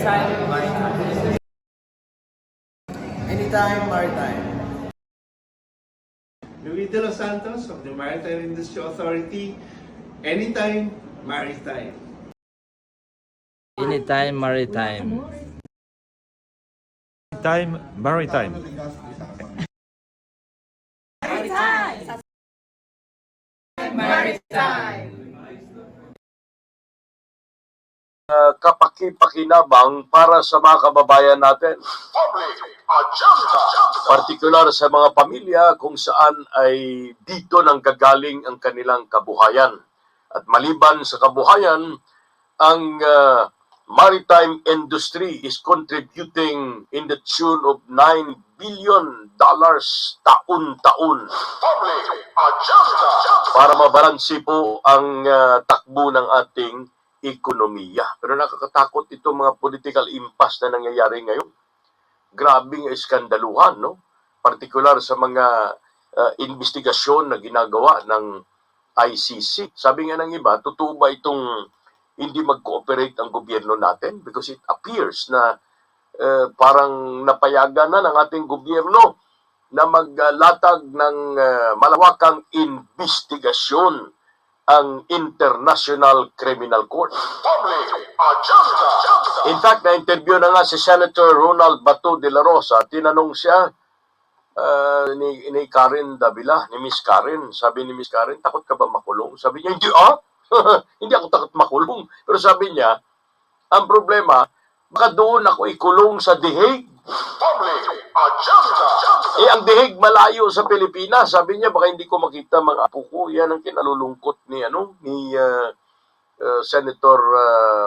Maritime. Anytime, Maritime. Luis de los Santos of the Maritime Industry Authority. Anytime, Maritime. Anytime, Maritime. Time Maritime. Kapaki-pakinabang para sa mga kababayan natin. Partikular sa mga pamilya kung saan ay dito nang gagaling ang kanilang kabuhayan. At maliban sa kabuhayan, ang maritime industry is contributing in the tune of $9 billion taon-taon para mabalansi po ang takbo ng ating ekonomiya. Pero nakakatakot itong mga political impasse na nangyayari ngayon. Grabing iskandaluhan, no? Partikular sa mga investigasyon na ginagawa ng ICC. Sabi nga ng iba, totoo ba itong hindi mag-cooperate ang gobyerno natin? Because it appears na parang napayagan na ng ating gobyerno na maglatag ng malawakang investigasyon ang International Criminal Court. In fact, na-interview na nga si Senator Ronald Bato de la Rosa. Tinanong siya ni Karen Davila, ni Miss Karen. Sabi ni Miss Karen, takot ka ba makulong? Sabi niya, hindi hindi ako takot makulong. Pero sabi niya, ang problema, baka doon ako ikulong sa The Hague. Ang The Hague malayo sa Pilipinas. Sabi niya, baka hindi ko makita mga apo ko. Yan ang kinalulungkot ni Senator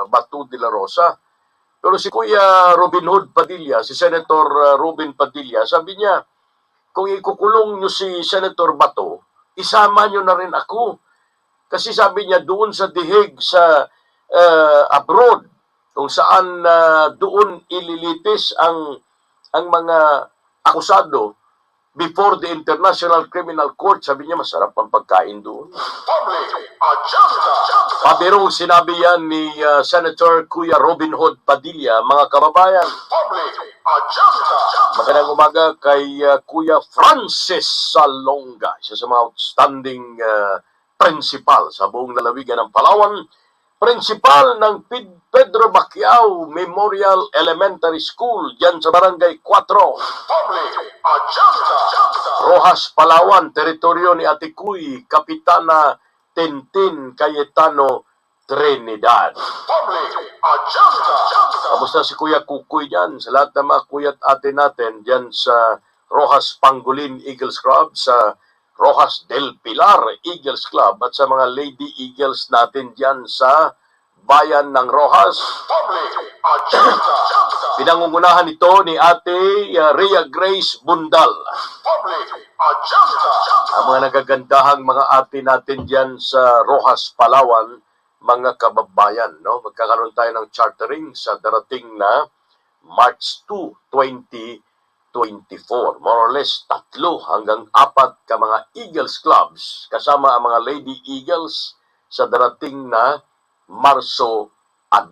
Bato de la Rosa. Pero si Kuya Robin Hood Padilla, si Senator Robin Padilla, sabi niya, kung ikukulong niyo si Senator Bato, isama niyo na rin ako. Kasi sabi niya, doon sa The Hague, sa abroad, kung saan doon ililitis ang mga akusado before the International Criminal Court, sabi niya, masarap ang pagkain doon. Pabirong sinabi yan ni Senator Kuya Robin Hood Padilla, mga kababayan. Magandang umaga kay Kuya Francis Salonga, isa sa mga outstanding principal sa buong lalawigan ng Palawan, principal ng Pedro Bacquiao Memorial Elementary School dyan sa Barangay 4. Rojas, Palawan, teritoryo ni Ate Kuy, Kapitana Tintin Cayetano Trinidad. Kamusta si Kuya Kukuy dyan? Sa lahat ng mga kuya't ate natin dyan sa Rojas Pangolin Eagles Club, sa Rojas del Pilar Eagles Club at sa mga Lady Eagles natin dyan sa bayan ng Rojas. Pinangungunahan ito ni Ate Rhea Grace Bundal. Ang mga nagagandahang mga ate natin dyan sa Rojas, Palawan, mga kababayan, no? Magkakaroon tayo ng chartering sa darating na March 2, 2024. More or less 3 hanggang 4 ka mga Eagles clubs kasama ang mga Lady Eagles sa darating na Marso 2.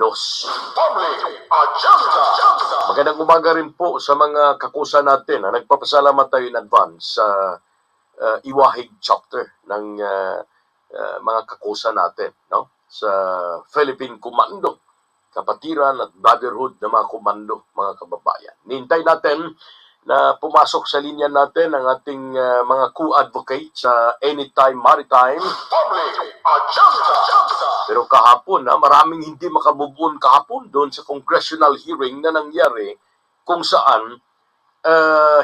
Magandang umaga rin po sa mga kakusa natin. Nagpapasalamat tayo in advance sa Iwahig chapter ng mga kakusa natin, no? Sa Philippine Commando, kapatiran at brotherhood ng mga komando, mga kababayan. Nihintay natin na pumasok sa linya natin ang ating mga co-advocate sa Anytime Maritime. Pero kahapon, maraming hindi makabubun kahapon doon sa congressional hearing na nangyari kung saan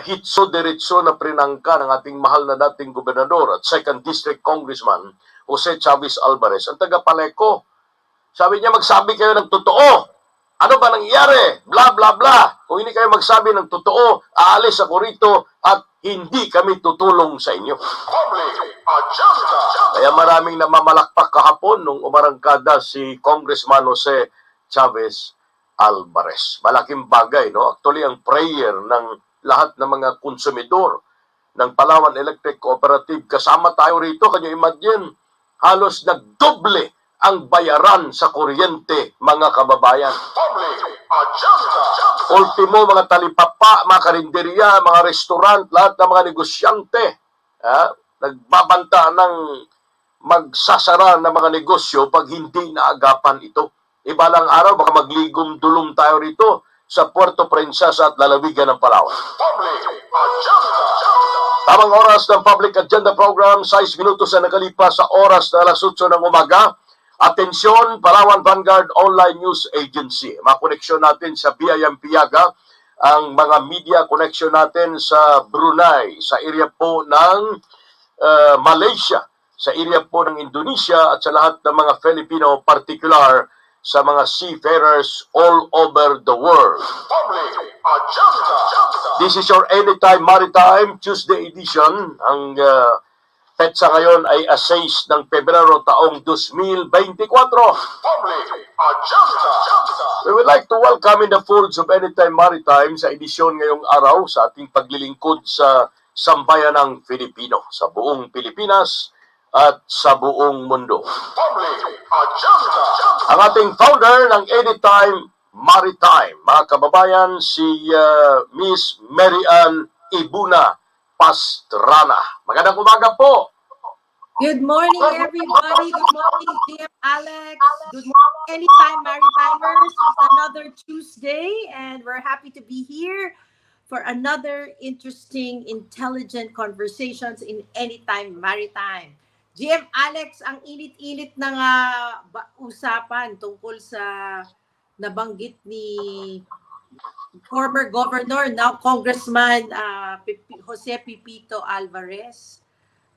hitso-diretso na prinangka ng ating mahal na dating gobernador at 2nd District Congressman Jose Chavez Alvarez, ang taga-Paleco. Sabi niya, magsabi kayo ng totoo. Ano ba nangyari? Bla, bla, bla. Kung hindi kayo magsabi ng totoo, aalis ako rito at hindi kami tutulong sa inyo. Kaya maraming namamalakpak kahapon nung umarangkada si Congressman Jose Chavez Alvarez. Malaking bagay, no? Actually, ang prayer ng lahat ng mga konsumidor ng Palawan Electric Cooperative, kasama tayo rito, kanya imagine, halos nagdoble ang bayaran sa kuryente, mga kababayan. Ultimo, mga talipapa, mga karinderya, mga restaurant, lahat ng mga negosyante, nagbabanta ng magsasara ng mga negosyo pag hindi naagapan ito. Ibalang araw, baka magligom dulong tayo rito sa Puerto Princesa at lalawigan ng Palawan. Tamang oras ng Public Agenda Program, 6 minutos na nakalipas sa oras na alas 8 ng umaga. Atensyon, Palawan Vanguard Online News Agency. Makoneksyon natin sa Biyayang Piyaga, ang mga media connection natin sa Brunei, sa area po ng Malaysia, sa area po ng Indonesia at sa lahat ng mga Filipino, particular sa mga seafarers all over the world. This is your Anytime Maritime Tuesday edition. Ang petsa ngayon ay 6 ng Pebrero taong 2024. We would like to welcome in the folds of Anytime Maritime sa edisyon ngayong araw sa ating paglilingkod sa sambayan ng Filipino, sa buong Pilipinas at sa buong mundo. Ang ating founder ng Anytime Maritime, mga kababayan, si Miss Marian Ibuna Pastrana. Magandang umaga po. Good morning, everybody. Good morning, GM Alex. Good morning, Anytime Maritimers. It's another Tuesday, and we're happy to be here for another interesting, intelligent conversations in Anytime Maritime. GM Alex, ang init-init ng usapan tungkol sa nabanggit ni former governor, now Congressman Jose Pipito Alvarez.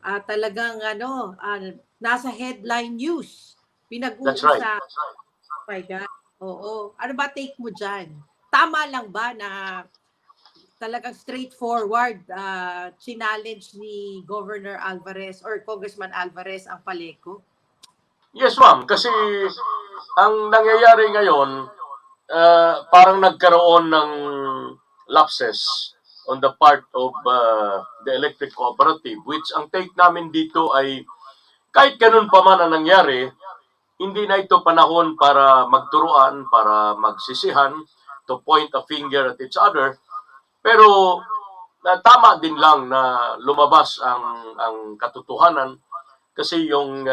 Talagang nasa headline news. Pinag-uusapan. That's right. Oh my God. Oo. Ano ba take mo dyan? Tama lang ba na talagang straightforward challenge ni Governor Alvarez or Congressman Alvarez ang Paleco? Yes, ma'am. Kasi ang nangyayari ngayon, parang nagkaroon ng lapses on the part of the electric cooperative, which ang take namin dito ay kahit ganun pa man ang nangyari, hindi na ito panahon para magturuan, para magsisihan, to point a finger at each other. Pero tama din lang na lumabas ang katotohanan kasi yung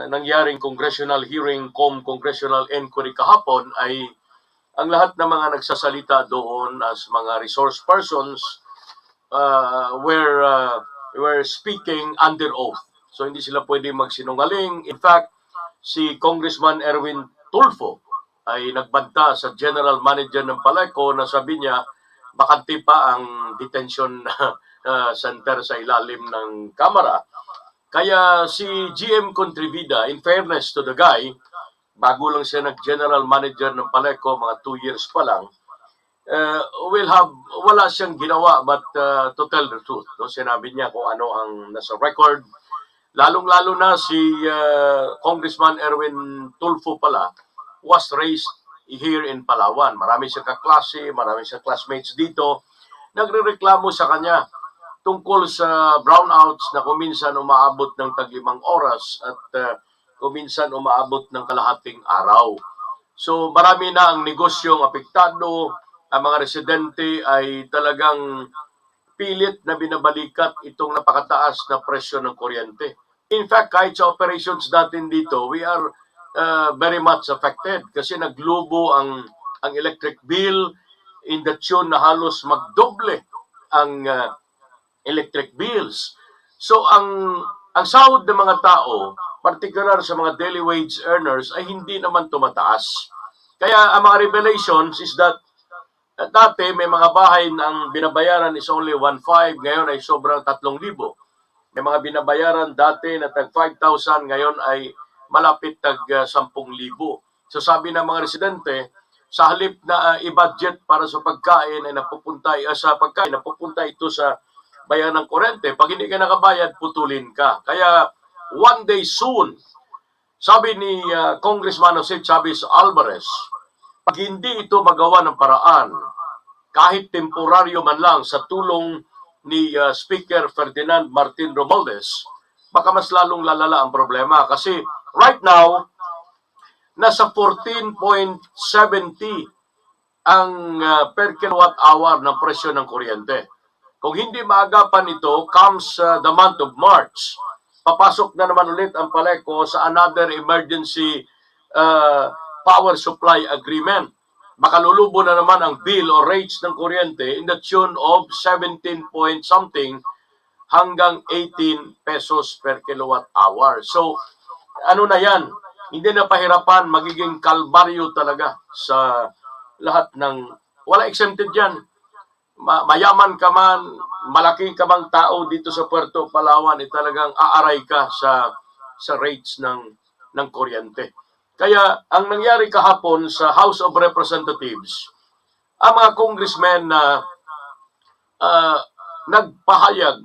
nangyaring congressional hearing, congressional inquiry kahapon ay ang lahat ng mga nagsasalita doon as mga resource persons were speaking under oath. So hindi sila pwede magsinungaling. In fact, si Congressman Erwin Tulfo ay nagbanta sa General Manager ng Paleco na sabi niya bakante pa ang detention center sa ilalim ng Kamara. Kaya si GM Contrivida, in fairness to the guy, bago lang siya nag-general manager ng Paleco, mga 2 years pa lang, wala siyang ginawa but to tell the truth. No? Sinabi niya kung ano ang nasa record. Lalong-lalo na si Congressman Erwin Tulfo pala was raised here in Palawan. Marami siyang kaklase, marami siyang classmates dito. Nagrereklamo sa kanya tungkol sa brownouts na kuminsan umaabot ng tag-5 oras at kuminsan umaabot ng kalahating araw. So marami na ang negosyong apektado, ang mga residente ay talagang pilit na binabalikat itong napakataas na presyo ng kuryente. In fact, kahit sa operations natin dito, we are very much affected kasi naglubo ang electric bill in the tune na halos magdoble ang electric bills. So ang sahod ng mga tao, particular sa mga daily wage earners, ay hindi naman tumataas. Kaya ang mga revelations is that dati may mga bahay na ang binabayaran is only 1,500, ngayon ay sobrang 3,000. May mga binabayaran dati na tag 5,000, ngayon ay malapit tag 10,000. So sabi ng mga residente, sa halip na i-budget para sa pagkain ay napupunta ito sa bayan ng kuryente. Pag hindi ka nakabayad, putulin ka. Kaya one day soon, sabi ni Congressman Jose Chavez Alvarez, pag hindi ito magawa ng paraan, kahit temporaryo man lang sa tulong ni Speaker Ferdinand Martin Romualdez, baka mas lalong lalala ang problema. Kasi right now, nasa 14.70 ang per kilowatt hour ng presyo ng kuryente. Kung hindi maagapan ito, comes the month of March, papasok na naman ulit ang Paleco sa another emergency uh, power supply agreement. Makalulubo na naman ang bill o rates ng kuryente in the tune of 17 point something hanggang 18 pesos per kilowatt hour. So, ano na yan? Hindi na pahirapan, magiging kalbaryo talaga sa lahat ng, wala exempted yan. Mayaman ka man, malaki ka bang tao dito sa Puerto Palawan, talagang aaray ka sa rates ng kuryente. Kaya ang nangyari kahapon sa House of Representatives, ang mga congressmen na nagpahayag,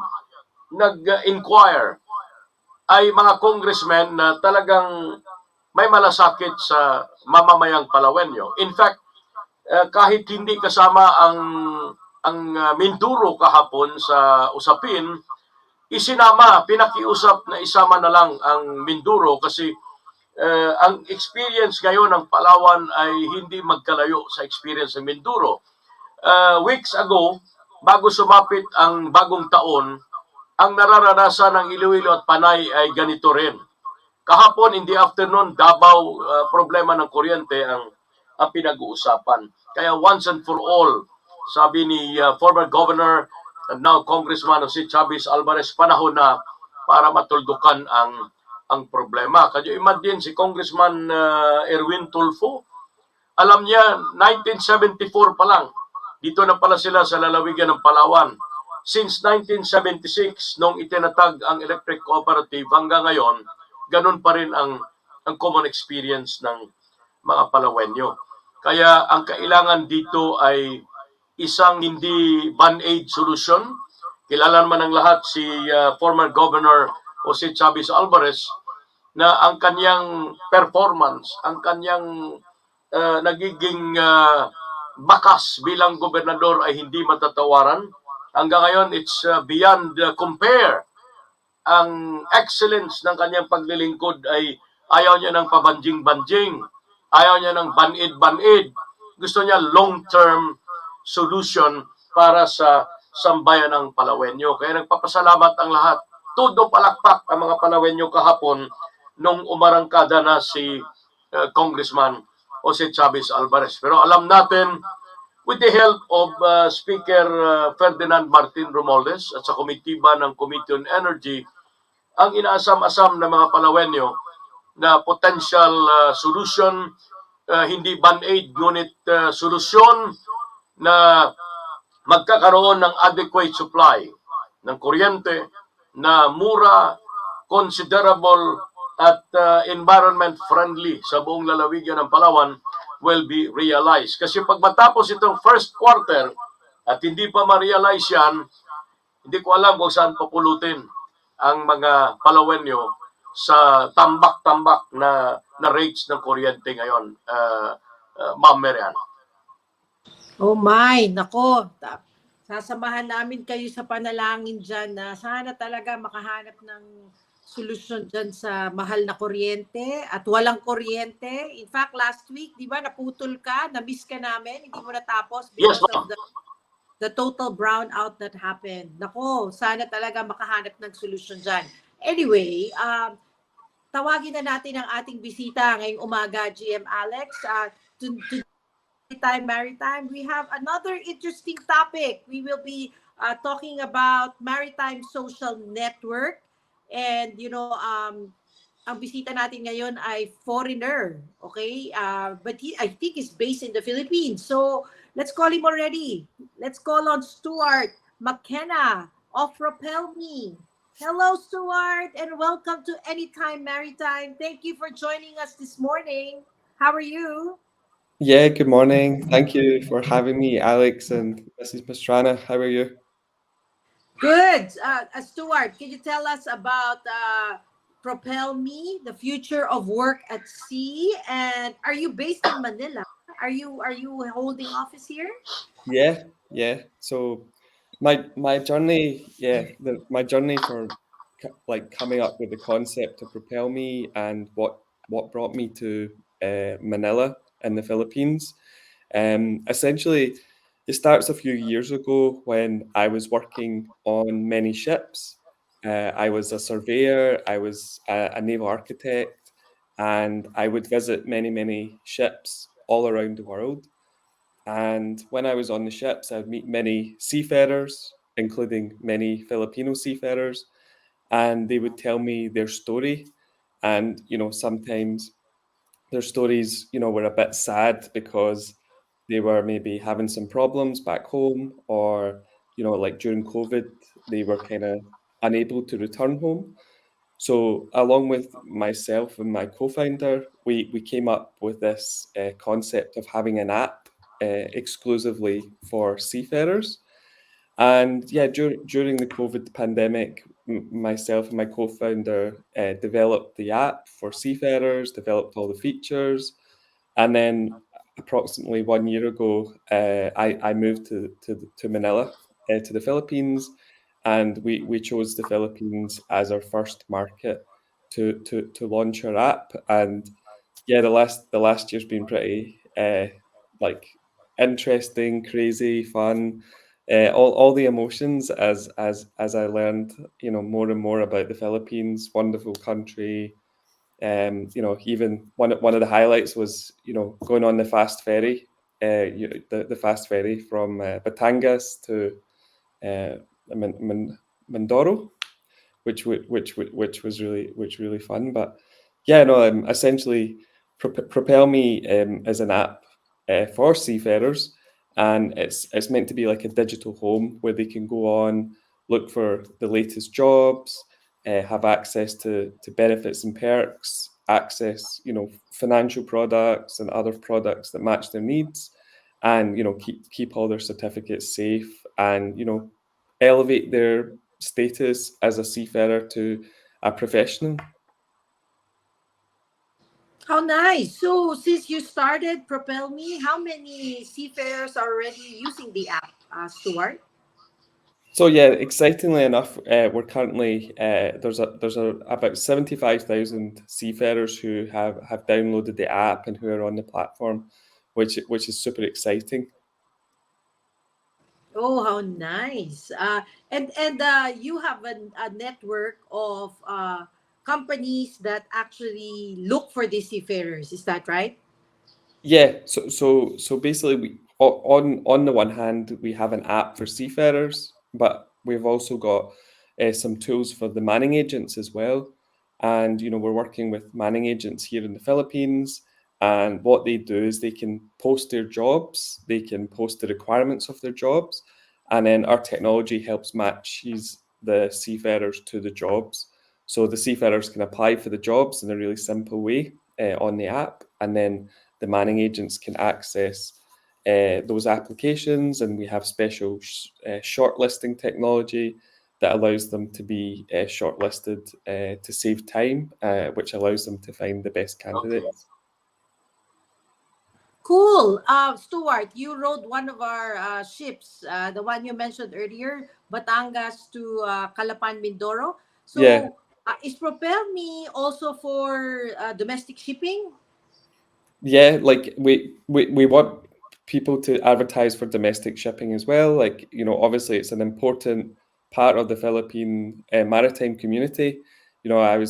nag-inquire, ay mga congressmen na talagang may malasakit sa mamamayang Palawenyo. In fact, kahit hindi kasama ang Minduro kahapon sa usapin, isinama, pinakiusap na isama na lang ang Minduro kasi ang experience ngayon ng Palawan ay hindi magkalayo sa experience ng Minduro. Weeks ago, bago sumapit ang bagong taon, ang nararanasan ng Iloilo at Panay ay ganito rin. Kahapon in the afternoon, Davao, problema ng kuryente ang pinag-uusapan. Kaya once and for all, sabi ni former Governor and now Congressman si Chavez Alvarez, panahon na para matuldukan ang problema. Kaya imagine si Congressman Erwin Tulfo, alam niya 1974 pa lang, dito na pala sila sa lalawigan ng Palawan. Since 1976, nung itinatag ang electric cooperative hanggang ngayon, ganun pa rin ang common experience ng mga Palawenyo. Kaya ang kailangan dito ay isang hindi band-aid solution. Kilala naman ng lahat si former Governor Jose Chavez Alvarez na ang kanyang performance, ang kanyang nagiging bakas bilang gobernador ay hindi matatawaran. Hanggang ngayon, it's beyond compare. Ang excellence ng kanyang paglilingkod ay ayaw niya ng pabanjing-banjing, ayaw niya ng banid-banid. Gusto niya long-term solution para sa sambayan ng Palawenyo. Kaya nagpapasalamat ang lahat. Todo palakpak ang mga Palawenyo kahapon nung umarangkada na si Congressman Jose Chavez Alvarez. Pero alam natin, with the help of Speaker Ferdinand Martin Romualdez at sa komitiba ng Committee on Energy, ang inaasam-asam ng mga Palawenyo na potential solution, hindi band-aid, ngunit solusyon na magkakaroon ng adequate supply ng kuryente na mura, considerable at environment friendly sa buong lalawigan ng Palawan will be realized. Kasi pag matapos itong first quarter at hindi pa ma-realize yan, hindi ko alam kung saan papulutin ang mga Palawenyo sa tambak-tambak na rates ng kuryente ngayon, Ma'am Marian. Oh my, nako. Sasamahan namin kayo sa panalangin dyan na sana talaga makahanap ng solusyon dyan sa mahal na kuryente at walang kuryente. In fact, last week, di ba, naputol ka, na-miss ka namin, hindi mo natapos because of the total brownout that happened. Nako, sana talaga makahanap ng solusyon dyan. Anyway, tawagin na natin ang ating bisita ngayong umaga, GM Alex. To Maritime, we have another interesting topic. We will be talking about Maritime Social Network. And, you know, ang bisita natin ngayon ay foreigner, okay? But I think he's based in the Philippines. So, let's call him already. Let's call on Stuart McKenna of Propelme. Hello, Stuart, and welcome to Anytime Maritime. Thank you for joining us this morning. How are you? Yeah, good morning. Thank you for having me, Alex and Mrs. Pastrana. How are you? Good. Stuart, can you tell us about Propelme, the future of work at sea? And are you based in Manila? Are you holding office here? Yeah. So my journey, my journey for coming up with the concept of Propelme and what brought me to Manila in the Philippines. Essentially, it starts a few years ago when I was working on many ships. I was a surveyor, I was a naval architect, and I would visit many ships all around the world. And when I was on the ships, I'd meet many seafarers, including many Filipino seafarers, and they would tell me their story. And, sometimes their stories, were a bit sad because they were maybe having some problems back home, or, like during COVID, they were kind of unable to return home. So, along with myself and my co-founder, we came up with this concept of having an app exclusively for seafarers. And yeah, during the COVID pandemic, myself and my co-founder developed the app for seafarers, developed all the features, and then approximately 1 year ago, I moved to Manila, to the Philippines, and we chose the Philippines as our first market to launch our app. And yeah, the last year's been pretty like interesting, crazy, fun, all the emotions as I learned, more and more about the Philippines, wonderful country. Even one of the highlights was, going on the fast ferry, the fast ferry from Batangas to uh, Mindoro, which was really fun. But yeah, no, essentially, Propel Me is an app for seafarers, and it's meant to be like a digital home where they can go on, look for the latest jobs, have access to benefits and perks, access financial products and other products that match their needs, and keep all their certificates safe, and elevate their status as a seafarer to a professional. How nice. So since you started Propel Me, how many seafarers are already using the app, Stuart? So yeah, excitingly enough, we're currently there's about 75,000 seafarers who have downloaded the app and who are on the platform, which is super exciting. Oh, how nice. And you have a network of companies that actually look for these seafarers. Is that right? Yeah, so basically, on the one hand, we have an app for seafarers, but we've also got some tools for the manning agents as well. And we're working with manning agents here in the Philippines, and what they do is they can post their jobs, they can post the requirements of their jobs, and then our technology helps matches the seafarers to the jobs. So the seafarers can apply for the jobs in a really simple way on the app, and then the manning agents can access those applications, and we have special shortlisting technology that allows them to be shortlisted to save time, which allows them to find the best Okay. candidates. Cool. Stuart, you rode one of our ships, the one you mentioned earlier, Batangas to Calapan, Mindoro. Yeah, So, is Propel Me also for domestic shipping? yeah, like we want people to advertise for domestic shipping as well. Like, obviously it's an important part of the Philippine maritime community. I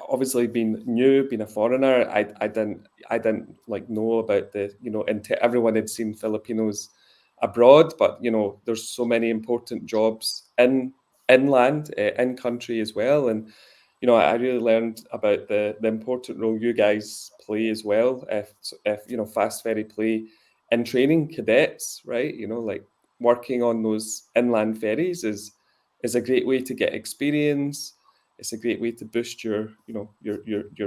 obviously being a foreigner, I didn't like know about the, everyone had seen Filipinos abroad, but there's so many important jobs inland, in country as well. And I really learned about the important role you guys play as well. If Fast Ferry play in training cadets, right? Like working on those inland ferries is a great way to get experience. It's a great way to boost your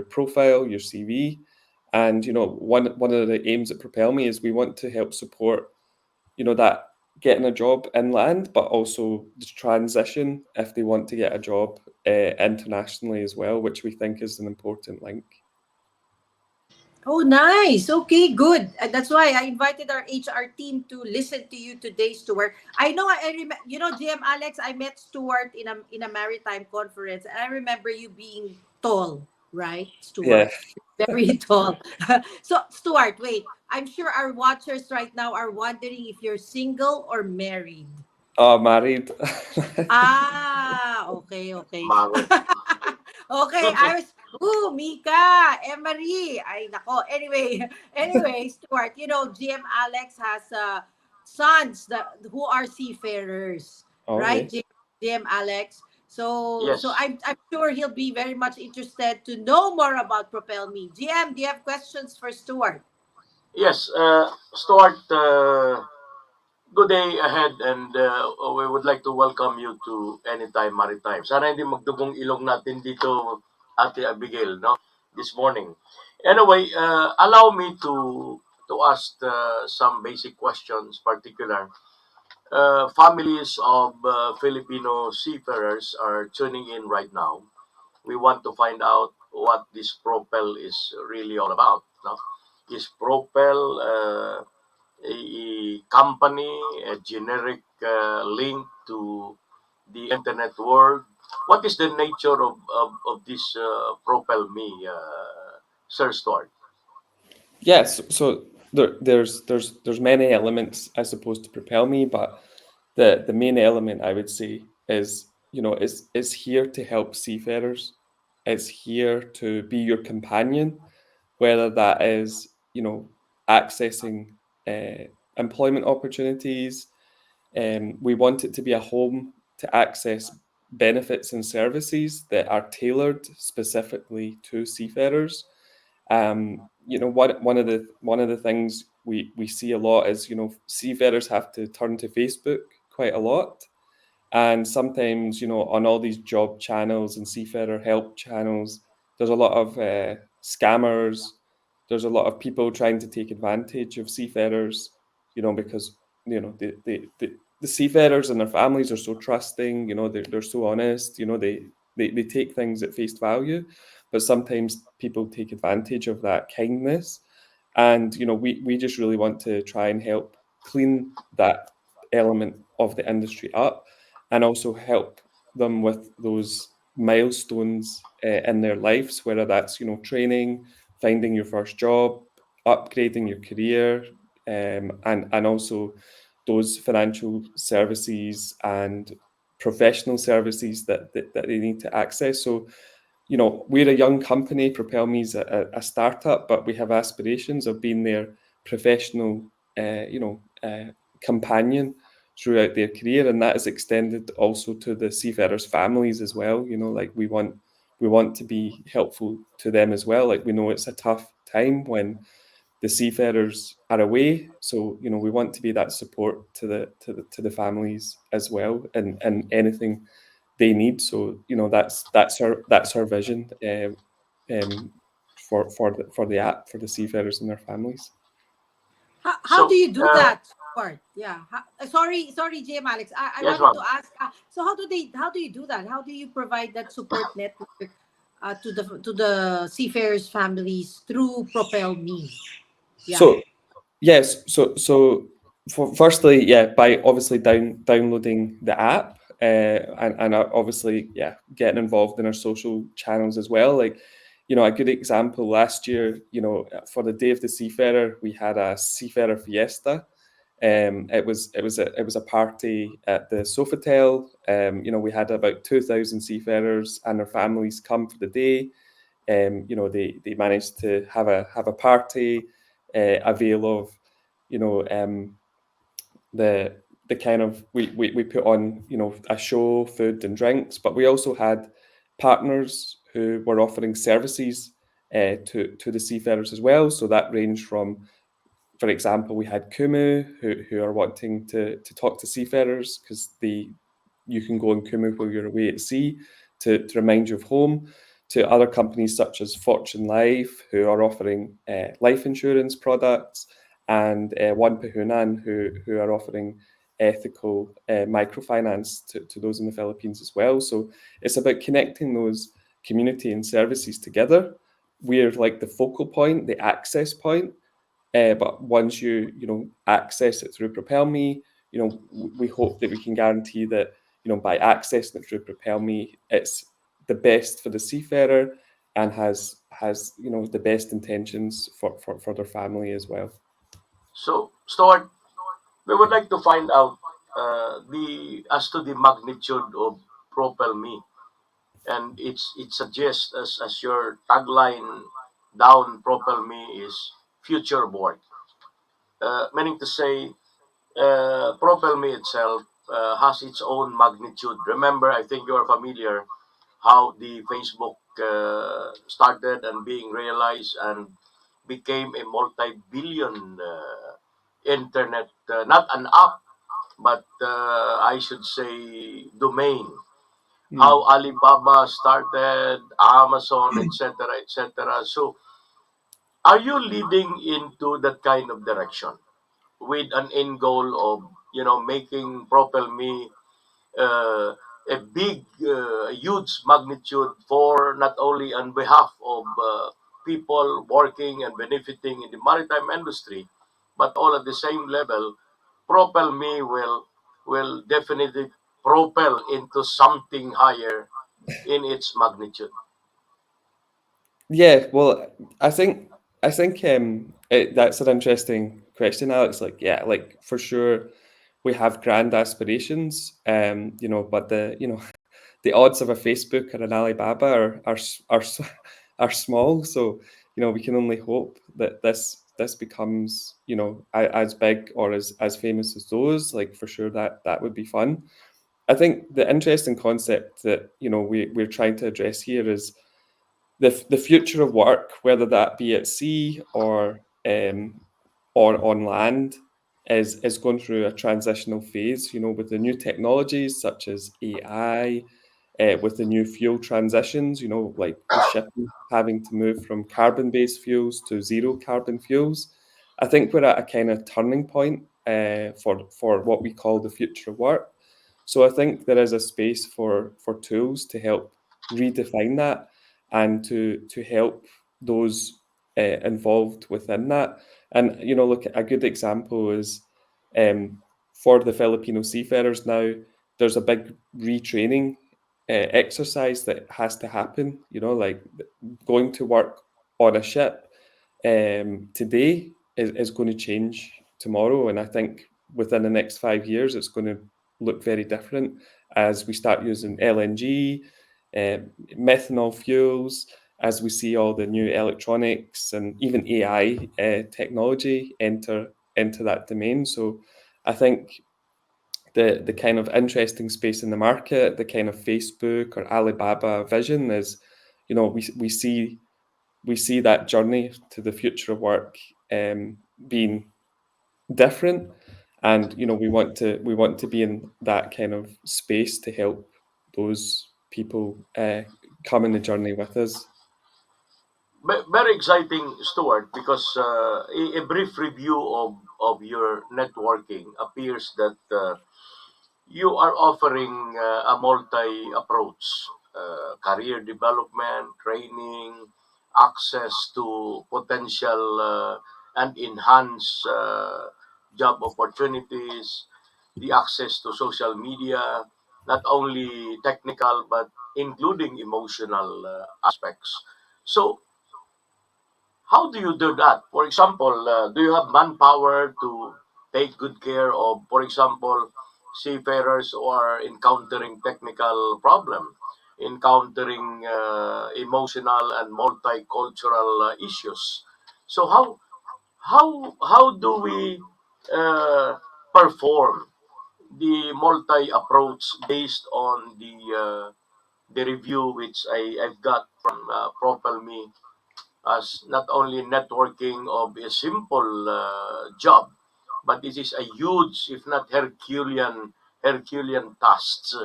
profile, your CV. And one of the aims at Propel Me is we want to help support that getting a job inland, but also the transition if they want to get a job internationally as well, which we think is an important link. Oh, nice. Okay, good. That's why I invited our HR team to listen to you today, Stuart. I know, GM Alex, I met Stuart in a maritime conference, and I remember you being tall, right, Yeah. Stuart? Very tall. So, Stuart, wait. I'm sure our watchers right now are wondering if you're single or married. Oh, married. Ah, okay, okay. Bango. Okay, I was, Mika, Emery. Ay, nako. Anyway, anyway, Stuart, GM Alex has sons who are seafarers, right? Okay. GM Alex. So Yes. I'm sure he'll be very much interested to know more about Propel Me. GM, do you have questions for Stuart? Yes, Stuart, good day ahead and we would like to welcome you to Anytime Maritime. Sana hindi magdugong ilong natin dito, Ate Abigail, no? This morning. Anyway, allow me to ask some basic questions, particular. Families of Filipino seafarers are tuning in right now. We want to find out what this Propel is really all about. No? Is Propel a company, a generic link to the internet world? What is the nature of this Propel Me, Sir Stuart? Yes. So there's many elements, I suppose, to propel me, but the main element I would say is, is here to help seafarers. It's here to be your companion, whether that is, accessing employment opportunities. We want it to be a home to access benefits and services that are tailored specifically to seafarers. One of the things we see a lot is, seafarers have to turn to Facebook quite a lot, and sometimes, on all these job channels and seafarer help channels, there's a lot of scammers. There's a lot of people trying to take advantage of seafarers, because, the seafarers and their families are so trusting, they're so honest, they take things at face value, but sometimes people take advantage of that kindness. And, we just really want to try and help clean that element of the industry up, and also help them with those milestones in their lives, whether that's, training, finding your first job, upgrading your career, and also those financial services and professional services that they need to access. So, we're a young company. Propel Me is a startup, but we have aspirations of being their professional, companion throughout their career, and that is extended also to the seafarers' families as well. Like, we want to be helpful to them as well. Like, we know it's a tough time when the seafarers are away, so, we want to be that support to the families as well, and anything they need. So, that's our vision, for the app, for the seafarers and their families. How do So, you do that, Stuart? Yeah. Sorry, JM Alex. I yes, wanted ma'am. to ask. So how do you do that? How do you provide that support network to the seafarers families through Propel Me? Yeah. So, yes, firstly, yeah, by obviously downloading the app, and obviously, yeah, getting involved in our social channels as well. Like, a good example last year, for the Day of the Seafarer, we had a Seafarer Fiesta. It was a party at the Sofitel. We had about 2,000 seafarers and their families come for the day. They managed to have a party, avail of, the the kind of, we put on, a show, food and drinks, but we also had partners who were offering services to the seafarers as well. So that ranged from, for example, we had Kumu, who are wanting to talk to seafarers, because you can go on Kumu while you're away at sea, to remind you of home, to other companies such as Fortune Life, who are offering life insurance products, and One Puhunan, who are offering ethical microfinance to those in the Philippines as well. So it's about connecting those community and services together, we're like the focal point, the access point. But once you access it through Propelme, we hope that we can guarantee that by accessing it through Propelme, it's the best for the seafarer and has the best intentions for their family as well. So, Stuart, we would like to find out as to the magnitude of Propelme, and it suggests as your tagline down Propelme is future work, meaning to say Propelme itself has its own magnitude. Remember, I think you are familiar how the Facebook started and being realized and became a multi-billion internet, not an app, but I should say domain. How Alibaba started, Amazon, etc., etc. So, are you leading into that kind of direction with an end goal of making Propelme uh, a big, huge magnitude for not only on behalf of people working and benefiting in the maritime industry, but all at the same level, Propelme will definitely propel into something higher in its magnitude. Yeah, well, I think that's an interesting question, Alex. Like, yeah, like for sure, we have grand aspirations, but the odds of a Facebook or an Alibaba are small. So we can only hope that this becomes as big or as famous as those. Like for sure that would be fun. I think the interesting concept that we're trying to address here is the future of work, whether that be at sea or on land, is going through a transitional phase. With the new technologies such as AI, with the new fuel transitions. Like with shipping having to move from carbon-based fuels to zero carbon fuels. I think we're at a kind of turning point for what we call the future of work. So I think there is a space for tools to help redefine that and to help those involved within that. And look, a good example is for the Filipino seafarers now. There's a big retraining exercise that has to happen. Like going to work on a ship today is going to change tomorrow, and I think within the next 5 years, it's going to look very different as we start using LNG, methanol fuels, as we see all the new electronics and even AI technology enter that domain. So I think the kind of interesting space in the market, the kind of Facebook or Alibaba vision is, we see that journey to the future of work being different, and we want to be in that kind of space to help those people come in the journey with us. Very exciting, Stuart, because a brief review of your networking appears that you are offering a multi approach, career development, training, access to potential and enhanced job opportunities, the access to social media, not only technical but including emotional aspects. So, how do you do that? For example, do you have manpower to take good care of, for example, seafarers who are encountering technical problem, encountering emotional and multicultural issues? So how do we uh, perform the multi approach based on the review which I've got from Propelme as not only networking of a simple job, but this is a huge, if not Herculean task,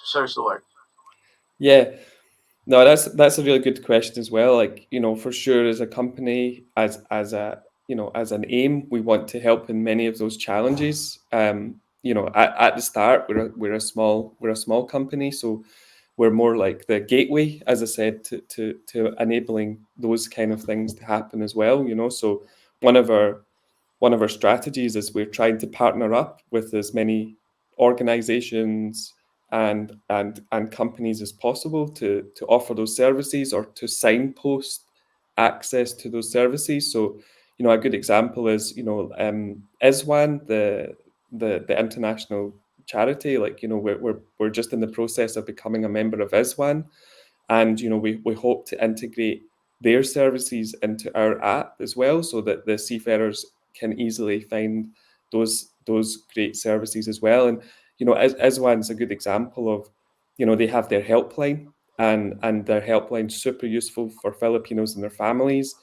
Sir Stuart. Yeah, no, that's a really good question as well. Like, for sure, as a company, as an aim, we want to help in many of those challenges. At the start, we're a small company, so we're more like the gateway, as I said, to enabling those kind of things to happen as well. So one of our one of our strategies is we're trying to partner up with as many organizations and companies as possible to offer those services or to signpost access to those services. So, a good example is, ISWAN, the international charity. Like, we're just in the process of becoming a member of ISWAN, and we hope to integrate their services into our app as well, so that the seafarers can easily find those great services as well. And Iswan's a good example of, they have their helpline, and their helpline super useful for Filipinos and their families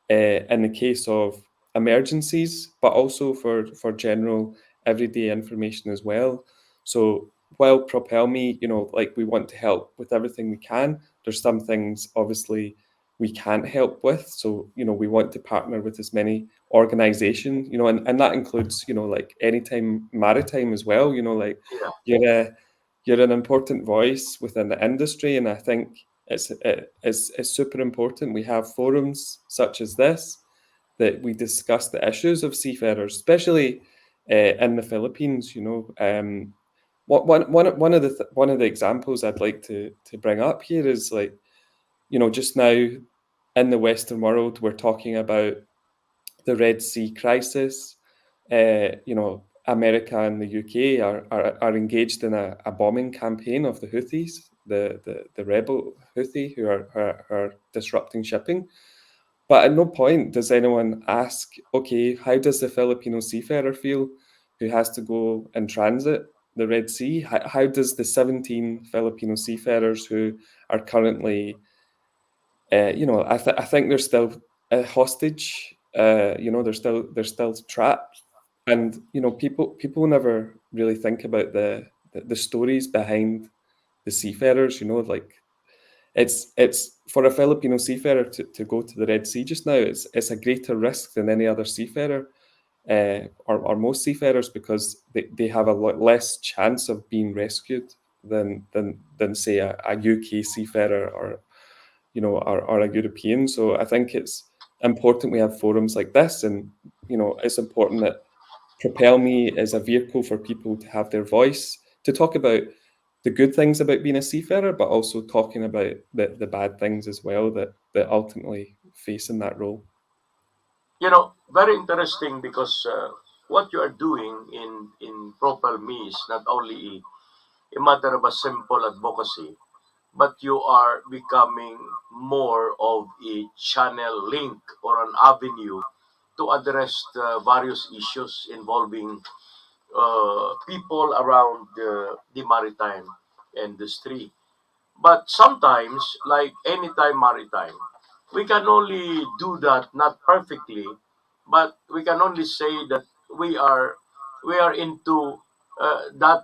in the case of emergencies, but also for general everyday information as well. So while Propelme, like, we want to help with everything we can, there's some things obviously we can't help with. So, we want to partner with as many organizations, and that includes, like Anytime Maritime as well. Like, Yeah. you're an important voice within the industry, and I think it's super important we have forums such as this, that we discuss the issues of seafarers, especially in the Philippines. One of the examples I'd like to bring up here is, like, just now in the Western world, we're talking about the Red Sea crisis. America and the UK are engaged in a bombing campaign of the Houthis, the rebel Houthi, who are disrupting shipping. But at no point does anyone ask, okay, how does the Filipino seafarer feel who has to go and transit the Red Sea? How does the 17 Filipino seafarers who are currently, I think they're still hostage. They're still trapped, and people never really think about the stories behind the seafarers. Like, it's for a Filipino seafarer to go to the Red Sea just now. It's a greater risk than any other seafarer, or most seafarers, because they have a lot less chance of being rescued than say a UK seafarer, or or a European. So I think it's important we have forums like this, and it's important that Propelme is a vehicle for people to have their voice, to talk about the good things about being a seafarer, but also talking about the bad things as well that ultimately face in that role. Very interesting, because what you are doing in Propelme is not only a matter of a simple advocacy, but you are becoming more of a channel link or an avenue to address the various issues involving people around the maritime industry. But sometimes, like Anytime Maritime, we can only do that, not perfectly, but we can only say that we are into that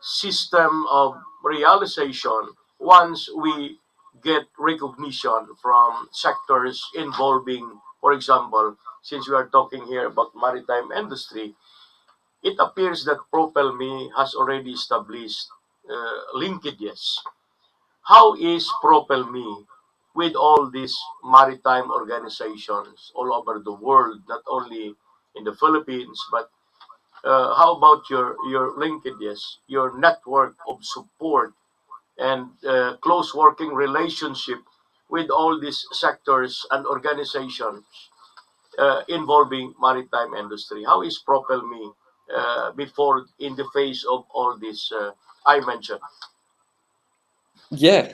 system of realization once we get recognition from sectors involving, for example, since we are talking here about maritime industry, it appears that Propelme has already established linkages. How is Propelme with all these maritime organizations all over the world, not only in the Philippines, but how about your linkages, your network of support, and close working relationship with all these sectors and organizations involving maritime industry? How is Propelme before in the face of all this I mentioned? Yeah,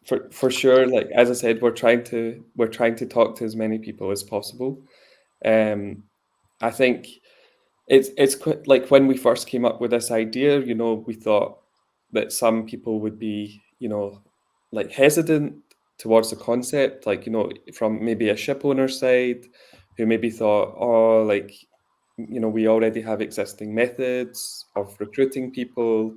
for sure. Like, as I said, we're trying to talk to as many people as possible. I think it's quite like, when we first came up with this idea, we thought that some people would be, like, hesitant towards the concept, like, from maybe a ship owner side, who maybe thought, oh, like, we already have existing methods of recruiting people.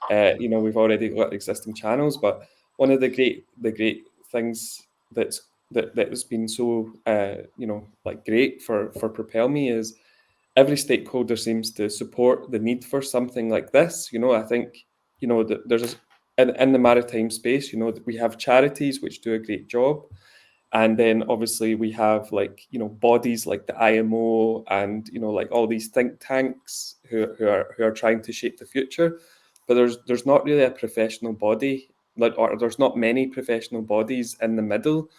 We've already got existing channels. But one of the great things that has been so, like, great for Propelme is every stakeholder seems to support the need for something like this. I think, that in the maritime space, you know, we have charities which do a great job. And then obviously we have, like, you know, bodies like the IMO and, you know, like all these think tanks who are trying to shape the future. But there's not really a professional body, like, or there's not many professional bodies in the middle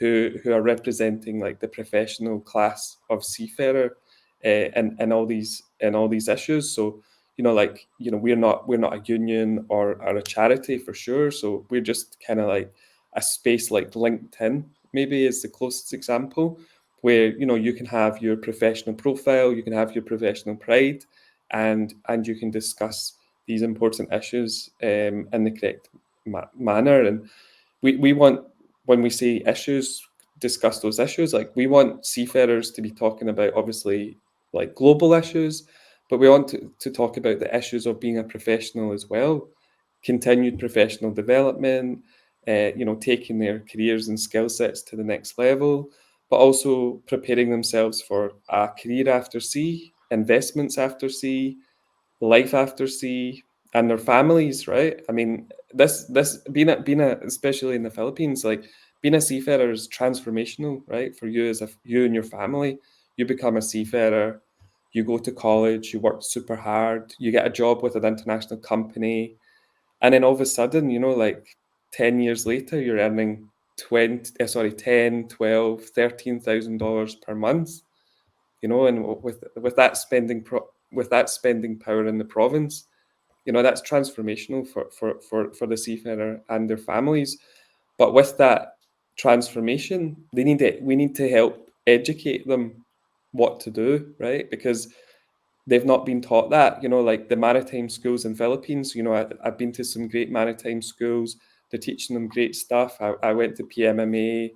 who are representing like the professional class of seafarer in all these issues. So, you know, like, you know, we're not a union or a charity for sure. So we're just kind of like a space like LinkedIn, maybe, is the closest example, where, you know, you can have your professional profile, you can have your professional pride, and you can discuss these important issues in the correct manner. And we want, when we say issues, discuss those issues, like, we want seafarers to be talking about, obviously, like, global issues, but we want to talk about the issues of being a professional as well, continued professional development, you know, taking their careers and skill sets to the next level, but also preparing themselves for a career after sea, investments after sea, life after sea, and their families, right? I mean, this being a especially in the Philippines, like, being a seafarer is transformational, right? For you, as you and your family, you become a seafarer, you go to college, you work super hard, you get a job with an international company, and then all of a sudden, you know, like, 10 years later, you're earning 10, 12, $13,000 per month, you know, and with that with that spending power in the province, you know, that's transformational for the seafarer and their families. But with that transformation, we need to help educate them what to do, right? Because they've not been taught that, you know, like the maritime schools in Philippines, you know, I've been to some great maritime schools. They're teaching them great stuff. I went to PMMA.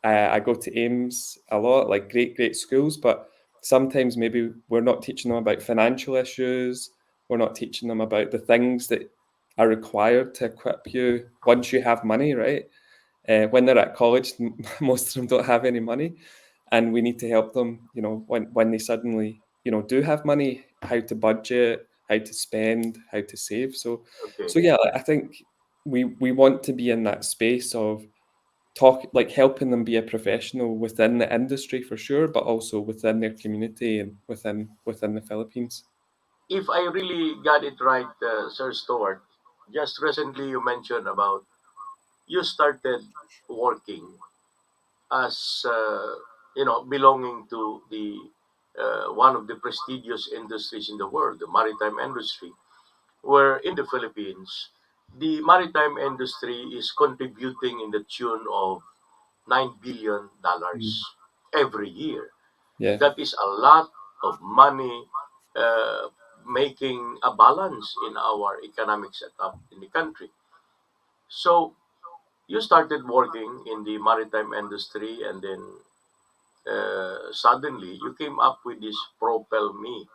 I go to Ames a lot, like, great schools, but sometimes maybe we're not teaching them about financial issues. We're not teaching them about the things that are required to equip you once you have money, right? When they're at college, most of them don't have any money, and we need to help them, you know, when they suddenly, you know, do have money, how to budget, how to spend, how to save. So Okay. yeah, I think we want to be in that space of like, helping them be a professional within the industry for sure, but also within their community and within the Philippines. If I really got it right, Sir Stuart, just recently you mentioned about you started working as belonging to the one of the prestigious industries in the world, the maritime industry, where in the Philippines the maritime industry is contributing in the tune of $9 billion Mm. every year. Yeah. That is a lot of money, uh, making a balance in our economic setup in the country. So you started working in the maritime industry, and then suddenly you came up with this Propelme,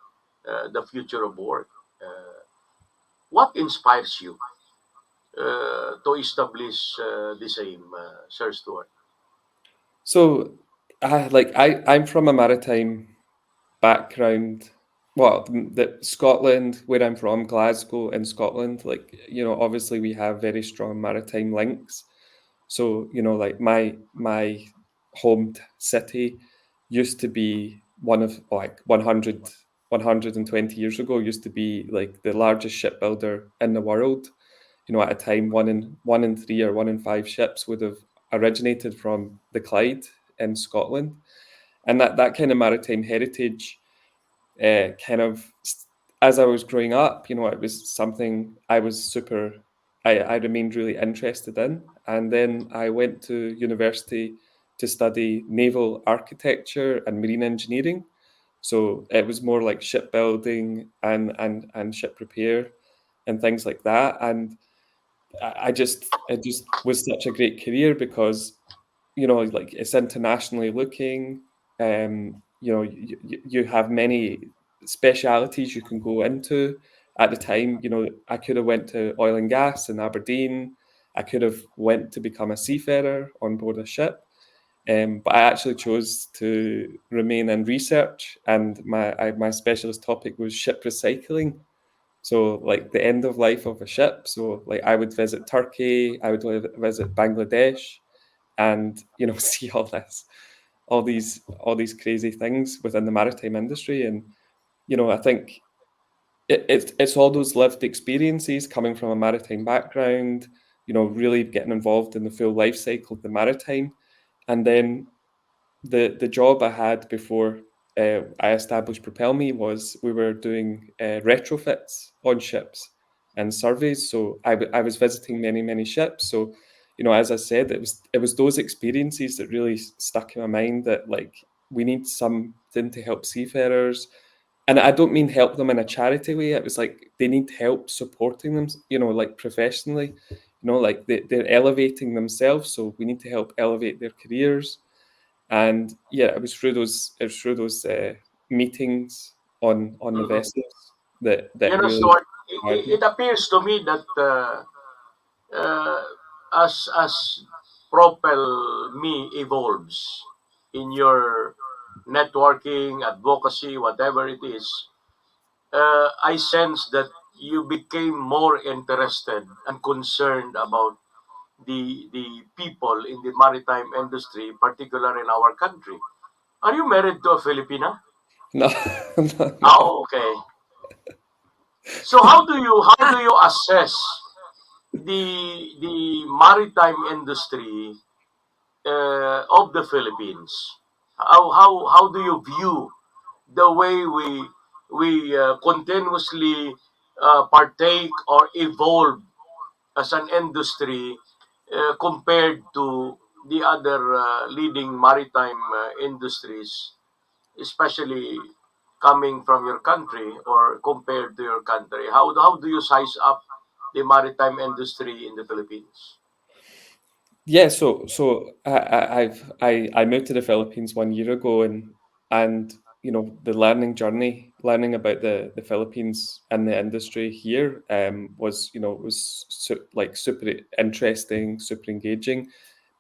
the future of work. Uh, what inspires you to establish the same, Sir Stuart? So, I'm from a maritime background. Well, Scotland, where I'm from, Glasgow in Scotland, like, you know, obviously we have very strong maritime links. So, you know, like, my home city used to be one of, like, 120 years ago, used to be like the largest shipbuilder in the world. You know, at a time, one in three or 1 in 5 ships would have originated from the Clyde in Scotland. And that kind of maritime heritage, kind of, as I was growing up, you know, it was something I remained really interested in. And then I went to university to study naval architecture and marine engineering. So it was more like shipbuilding and ship repair and things like that. And it just was such a great career because, you know, like, it's internationally looking. You know, you have many specialities you can go into. At the time, you know, I could have went to oil and gas in Aberdeen. I could have went to become a seafarer on board a ship. But I actually chose to remain in research, and my specialist topic was ship recycling. So like the end of life of a ship. So like I would visit Turkey, I would visit Bangladesh, and see all these crazy things within the maritime industry. And I think it's all those lived experiences coming from a maritime background, really getting involved in the full life cycle of the maritime. And then the job I had before I established Propelme was we were doing retrofits on ships and surveys. So I was visiting many ships. So as I said, it was those experiences that really stuck in my mind, that like we need something to help seafarers. And I don't mean help them in a charity way. It was like they need help supporting them, like professionally, like they're elevating themselves. So we need to help elevate their careers. And yeah, it was through those meetings on the Mhm. vessels that really Stuart, inspired me. it appears to me that uh, as Propel Me evolves in your networking, advocacy, whatever it is, I sense that you became more interested and concerned about the people in the maritime industry, particularly in our country. Are you married to a Filipina? No, no, no. Oh, okay. So how do you assess the maritime industry of the Philippines? How do you view the way we continuously partake or evolve as an industry compared to the other leading maritime industries, especially coming from your country or compared to your country? How do you size up the maritime industry in the Philippines? Yeah, so I moved to the Philippines 1 year ago, and the learning journey, learning about the Philippines and the industry here was like super interesting, super engaging.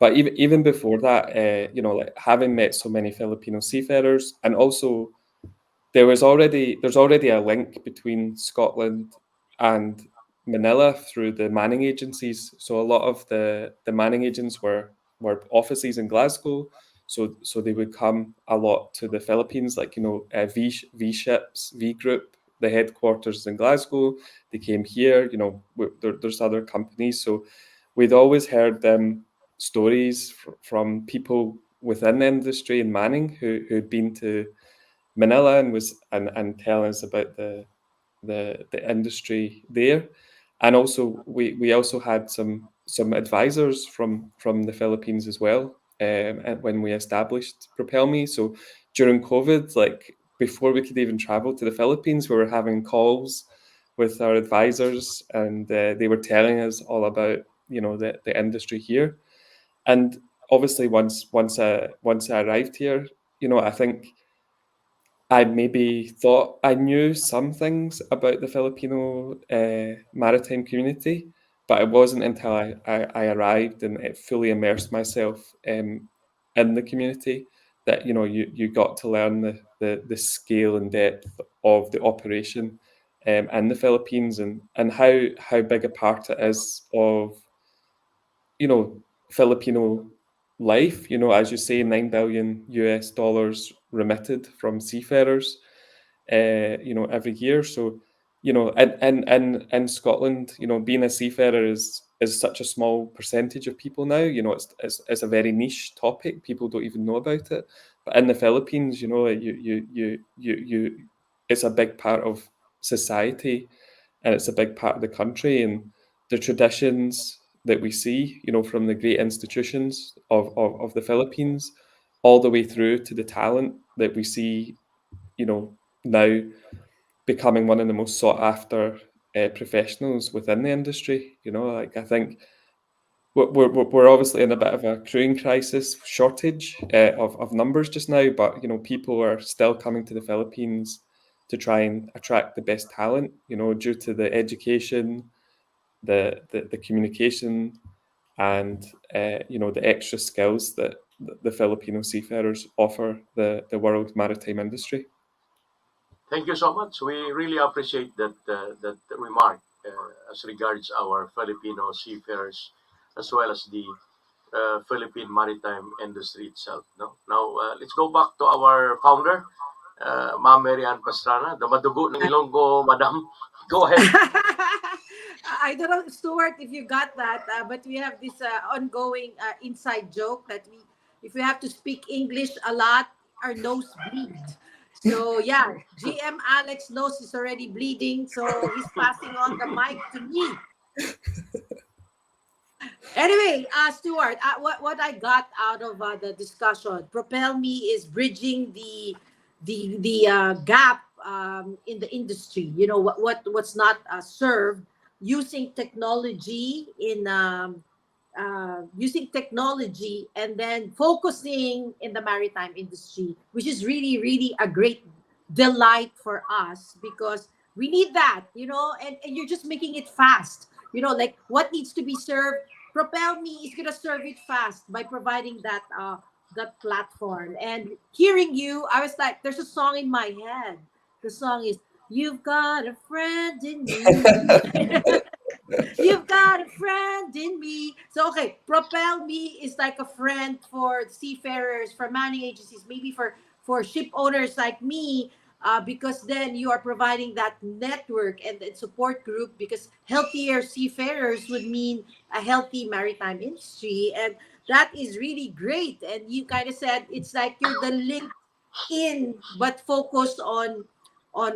But even before that, like having met so many Filipino seafarers, and also there's already a link between Scotland and Manila through the manning agencies. So a lot of the manning agents were offices in Glasgow. So they would come a lot to the Philippines, like V ships, V Group, the headquarters in Glasgow. They came here. There's other companies. So we'd always heard stories from people within the industry in manning who'd been to Manila and and telling us about the industry there. And also we also had some advisors from the Philippines as well, and when we established Propelme. So during COVID, like before we could even travel to the Philippines, we were having calls with our advisors, and they were telling us all about the industry here. And obviously once I arrived here, I think I maybe thought I knew some things about the Filipino maritime community, but it wasn't until I arrived and fully immersed myself in the community that you got to learn the scale and depth of the operation in the Philippines, and how big a part it is of Filipino life. As you say, 9 billion US dollars remitted from seafarers every year. So, in Scotland, being a seafarer is such a small percentage of people now. It's a very niche topic. People don't even know about it. But in the Philippines, it's a big part of society, and it's a big part of the country, and the traditions that we see, from the great institutions of the Philippines, all the way through to the talent that we see, now becoming one of the most sought after professionals within the industry. Like I think we're obviously in a bit of a crewing crisis shortage of numbers just now, but people are still coming to the Philippines to try and attract the best talent. Due to the education, the communication, and the extra skills that the Filipino seafarers offer the world maritime industry. Thank you so much. We really appreciate that remark as regards our Filipino seafarers as well as the Philippine maritime industry itself. No? Now, let's go back to our founder, Ma'am Mary Ann Pastrana, the madugo ng Ilonggo, Madam. Go ahead. I don't know, Stuart, if you got that, but we have this ongoing inside joke that if we have to speak English a lot, our nose bleed. So yeah, GM Alex nose is already bleeding, so he's passing on the mic to me. Anyway, Stuart, what I got out of the discussion, Propelme is bridging the gap in the industry. You know what's not served using technology using technology and then focusing in the maritime industry, which is really a great delight for us because we need that, and you're just making it fast. Like what needs to be served, Propel Me is gonna serve it fast by providing that platform. And hearing you, I was like, there's a song in my head. The song is "You've Got a Friend in Me." You've got a friend in me. So okay, Propel Me is like a friend for seafarers, for manning agencies, maybe for ship owners like me, because then you are providing that network and support group. Because healthier seafarers would mean a healthy maritime industry, and that is really great. And you kind of said it's like you're the link in, but focused on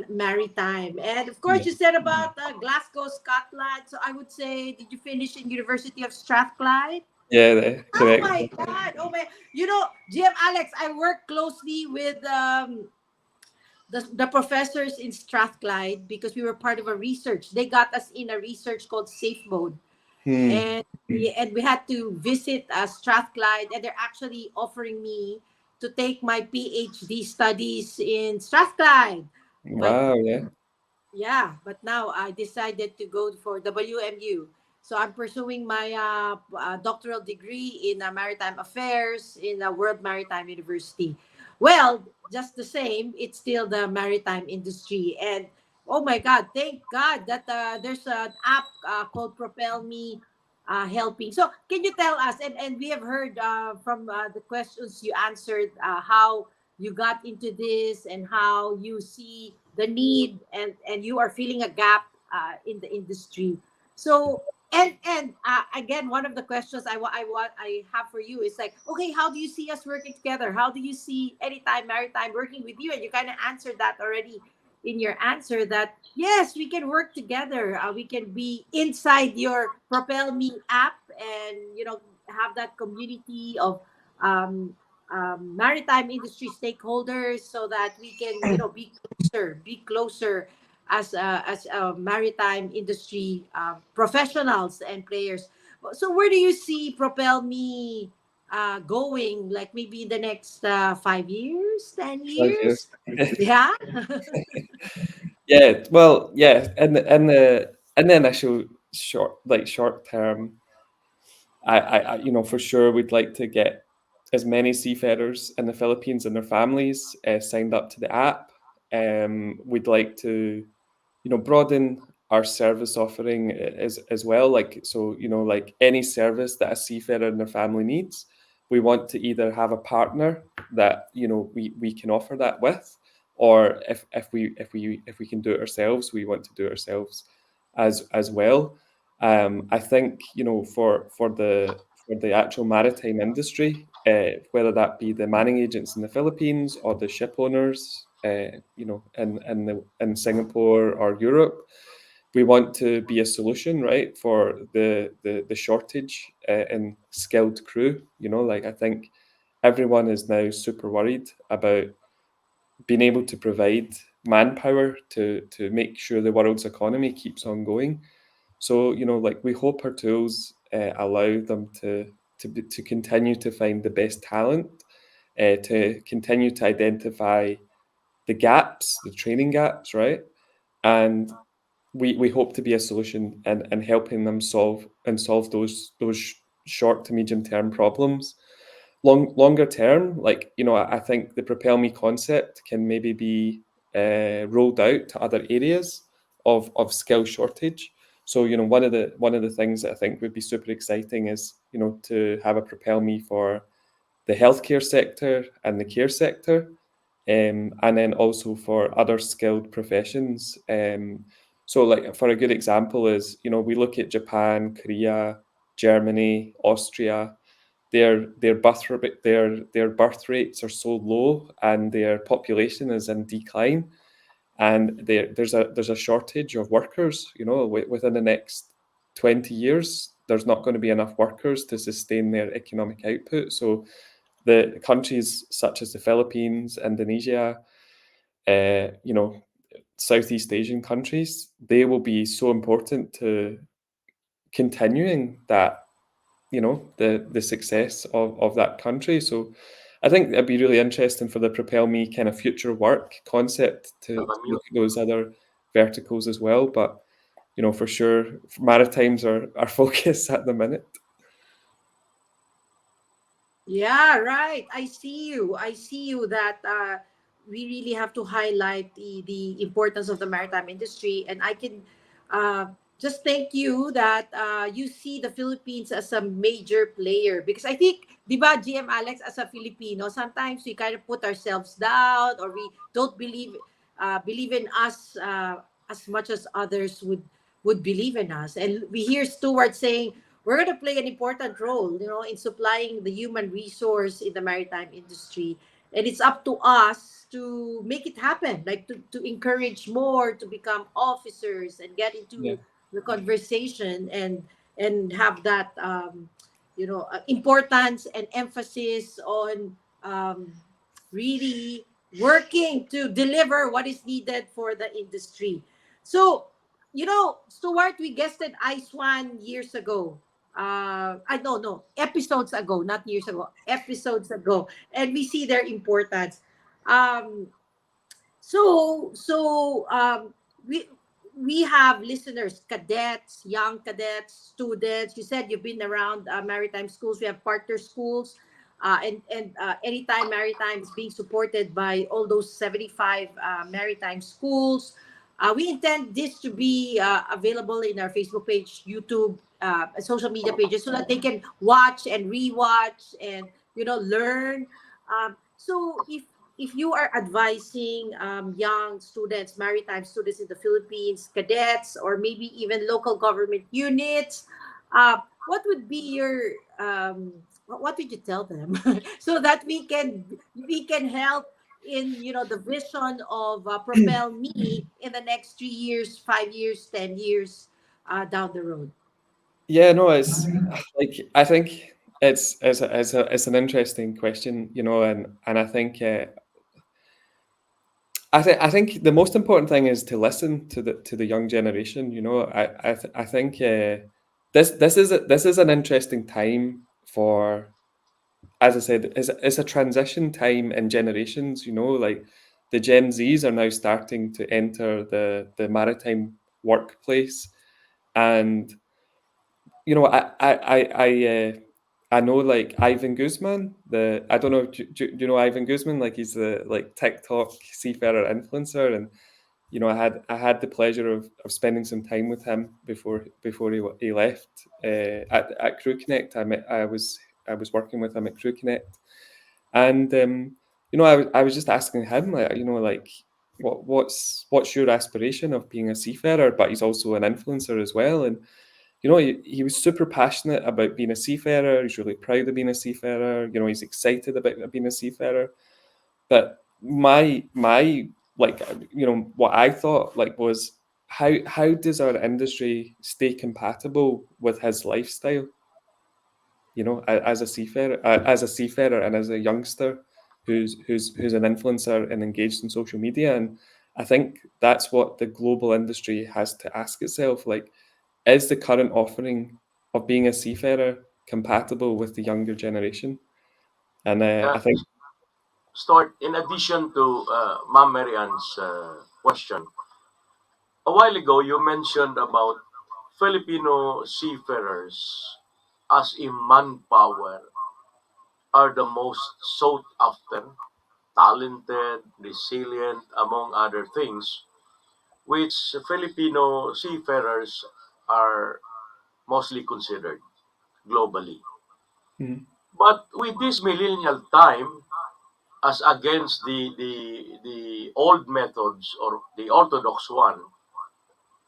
maritime. And of course, Yeah. you said about Glasgow, Scotland. So I would say, did you finish in University of Strathclyde? Yeah, Oh correct. my God! Oh my! GM Alex, I work closely with the professors in Strathclyde because we were part of a research. They got us in a research called Safe Mode, Hmm. and we had to visit Strathclyde, and they're actually offering me to take my PhD studies in Strathclyde. But Wow, yeah. yeah, but now I decided to go for WMU. So I'm pursuing my doctoral degree in maritime affairs in World Maritime University. Well, just the same, it's still the maritime industry. And oh my God, thank God that there's an app called Propel Me helping. So can you tell us, and we have heard from the questions you answered, how you got into this and how you see the need and you are feeling a gap in the industry. So and again, one of the questions I have for you is like, okay, how do you see us working together? How do you see Anytime Maritime working with you? And you kind of answered that already in your answer that yes, we can work together. We can be inside your Propel Me app and have that community of um, maritime industry stakeholders so that we can be closer as maritime industry professionals and players. So where do you see Propel Me going, like maybe in the next 5 years, 10 5 years. years? Yeah. Yeah, well, yeah, in the initial short term, I for sure we'd like to get as many seafarers in the Philippines and their families signed up to the app. We'd like to, broaden our service offering as well. Like so, like any service that a seafarer and their family needs, we want to either have a partner that we can offer that with, or if we can do it ourselves, we want to do it ourselves as well. I think for the actual maritime industry, whether that be the manning agents in the Philippines or the ship owners, in Singapore or Europe, we want to be a solution, right, for the shortage in skilled crew. Like I think everyone is now super worried about being able to provide manpower to make sure the world's economy keeps on going. So, like we hope our tools allow them to continue to find the best talent, to continue to identify the gaps, the training gaps, right? And we hope to be a solution and helping them solve those short to medium term problems. Longer term, like I think the Propel Me concept can maybe be rolled out to other areas of skill shortage. So one of the things that I think would be super exciting is to have a Propelme for the healthcare sector and the care sector, and then also for other skilled professions. So, like for a good example is we look at Japan, Korea, Germany, Austria. Their birth rates are so low, and their population is in decline, and there's a shortage of workers. Within the next 20 years, there's not going to be enough workers to sustain their economic output. So the countries such as the Philippines, Indonesia, Southeast Asian countries, they will be so important to continuing that, the success of that country. So I think it'd be really interesting for the Propel Me kind of future work concept to look at those other verticals as well. But for sure, maritimes are our focus at the minute. Yeah, right. I see you. I see you that we really have to highlight the importance of the maritime industry. And I can just thank you that you see the Philippines as a major player. Because I think, di ba, GM Alex, as a Filipino, sometimes we kind of put ourselves down, or we don't believe in us as much as others would believe in us. And we hear Stuart saying, we're going to play an important role, in supplying the human resource in the maritime industry. And it's up to us to make it happen, like to encourage more to become officers and get Yeah. into the conversation, and have that, importance and emphasis on really working to deliver what is needed for the industry. So, Stuart, we guested Ice One years ago. I don't know, episodes ago, not years ago, episodes ago, and we see their importance. Um, so we have listeners, cadets, young cadets, students. You said you've been around maritime schools. We have partner schools, and Anytime Maritime is being supported by all those 75 maritime schools. We intend this to be available in our Facebook page, YouTube, social media pages, so that they can watch and rewatch and learn. So if you are advising young students, maritime students in the Philippines, cadets, or maybe even local government units, what would be your what would you tell them so that we can help in the vision of Propel Me in the next 3 years, 5 years, 10 years down the road? Yeah, no, it's like I think it's an interesting question, and I think the most important thing is to listen to the young generation. I think this is an interesting time for, as I said, it's a transition time in generations. Like the Gen Zs are now starting to enter the maritime workplace, and I know like Ivan Guzman. I don't know. Do you know Ivan Guzman? Like he's the like TikTok seafarer influencer, and I had the pleasure of spending some time with him before he left at Crew Connect. I was working with him at Crew Connect, and I was just asking him, like what's your aspiration of being a seafarer? But he's also an influencer as well, and he was super passionate about being a seafarer. He's really proud of being a seafarer. He's excited about being a seafarer. But my like what I thought like was how does our industry stay compatible with his lifestyle? As a seafarer and as a youngster who's an influencer and engaged in social media. And I think that's what the global industry has to ask itself. Like, is the current offering of being a seafarer compatible with the younger generation? And I Uh, think, Start in addition to Ma'am Marian's question. A while ago, you mentioned about Filipino seafarers as a manpower are the most sought after talented, resilient, among other things, which Filipino seafarers are mostly considered globally. Mhm. But with this millennial time, as against the old methods or the orthodox one,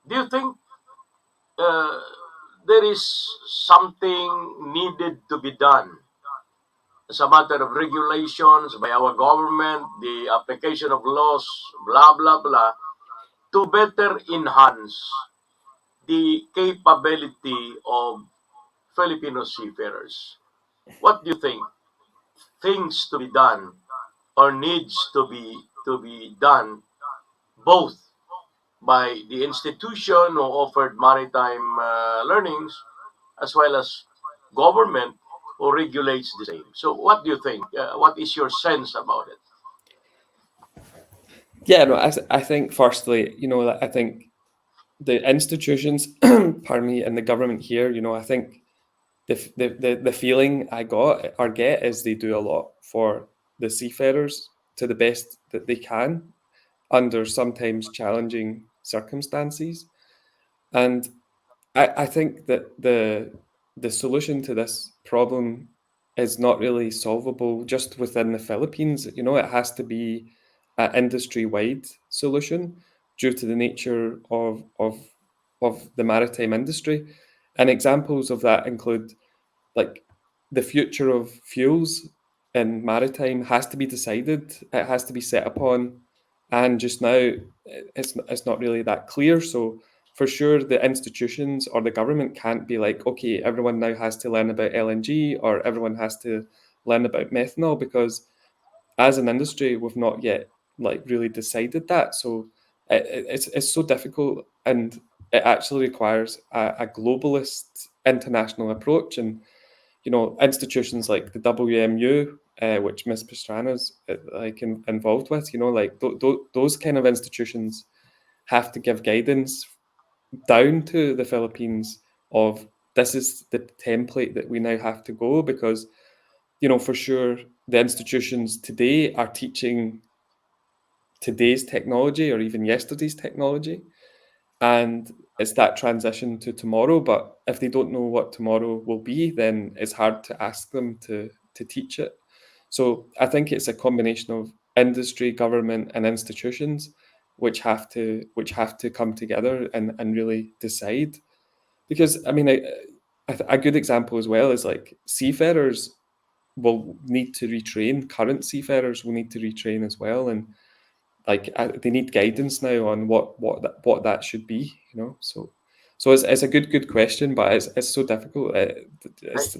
do you think uh, there is something needed to be done as a matter of regulations by our government, the application of laws, blah, blah, blah, to better enhance the capability of Filipino seafarers? What do you think? Things to be done or needs to be done both by the institution who offered maritime learnings as well as government who regulates the same. So what do you think? What is your sense about it? Yeah, no, I think firstly, like, I think the institutions, pardon me, and the government here, I think the feeling I got or get is they do a lot for the seafarers to the best that they can under sometimes challenging circumstances. And I think that the solution to this problem is not really solvable just within the Philippines. It has to be an industry-wide solution due to the nature of the maritime industry. And examples of that include, like, the future of fuels in maritime has to be decided. It has to be set upon, and just now it's not really that clear. So for sure, the institutions or the government can't be like, okay, everyone now has to learn about LNG or everyone has to learn about methanol, because as an industry, we've not yet like really decided that. So it's so difficult, and it actually requires a globalist international approach. And institutions like the WMU, which Miss Pastrana's involved with, like those kind of institutions have to give guidance down to the Philippines of, this is the template that we now have to go, because for sure the institutions today are teaching today's technology or even yesterday's technology, and it's that transition to tomorrow. But if they don't know what tomorrow will be, then it's hard to ask them to teach it. So I think it's a combination of industry, government, and institutions which have to come together and really decide. Because I mean, a good example as well is like seafarers will need to retrain. Current seafarers will need to retrain as well, and like they need guidance now on what that should be. So it's a good question, but it's so difficult. I, It's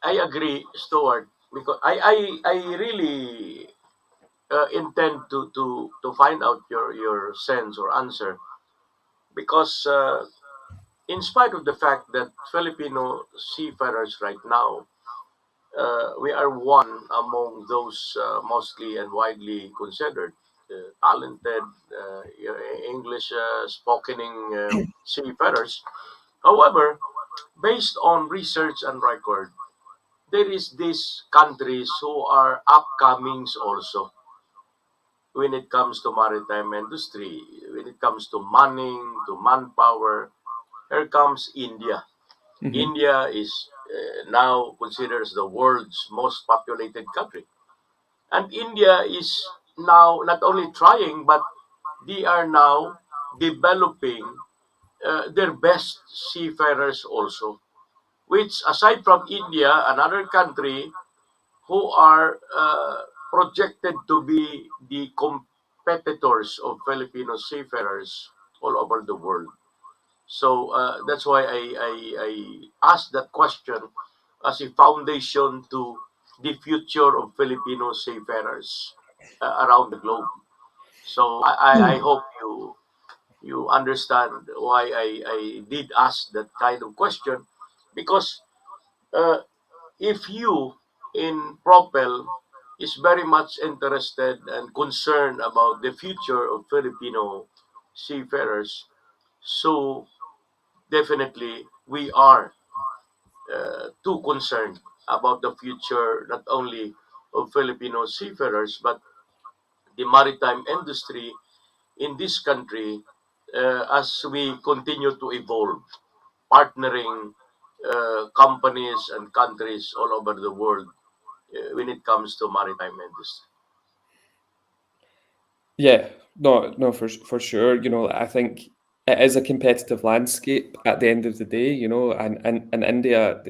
I agree, Stuart, because I really intend to find out your sense or answer because in spite of the fact that Filipino seafarers right now, we are one among those mostly and widely considered talented English spokening seafarers. However, based on research and record, there is these countries who are upcomings also when it comes to maritime industry, when it comes to manning, to manpower. Here comes India. Mhm. India is now considered as the world's most populated country. And India is now not only trying, but they are now developing their best seafarers also, which aside from India, another country who are projected to be the competitors of Filipino seafarers all over the world. So that's why I asked that question as a foundation to the future of Filipino seafarers around the globe. So I hope you understand why I did ask that kind of question because uh, if you in Propel is very much interested and concerned about the future of Filipino seafarers, so definitely we are too concerned about the future not only of Filipino seafarers but the maritime industry in this country as we continue to evolve, partnering companies and countries all over the world when it comes to maritime industry. Yeah, no, for sure. I think it is a competitive landscape at the end of the day. And India,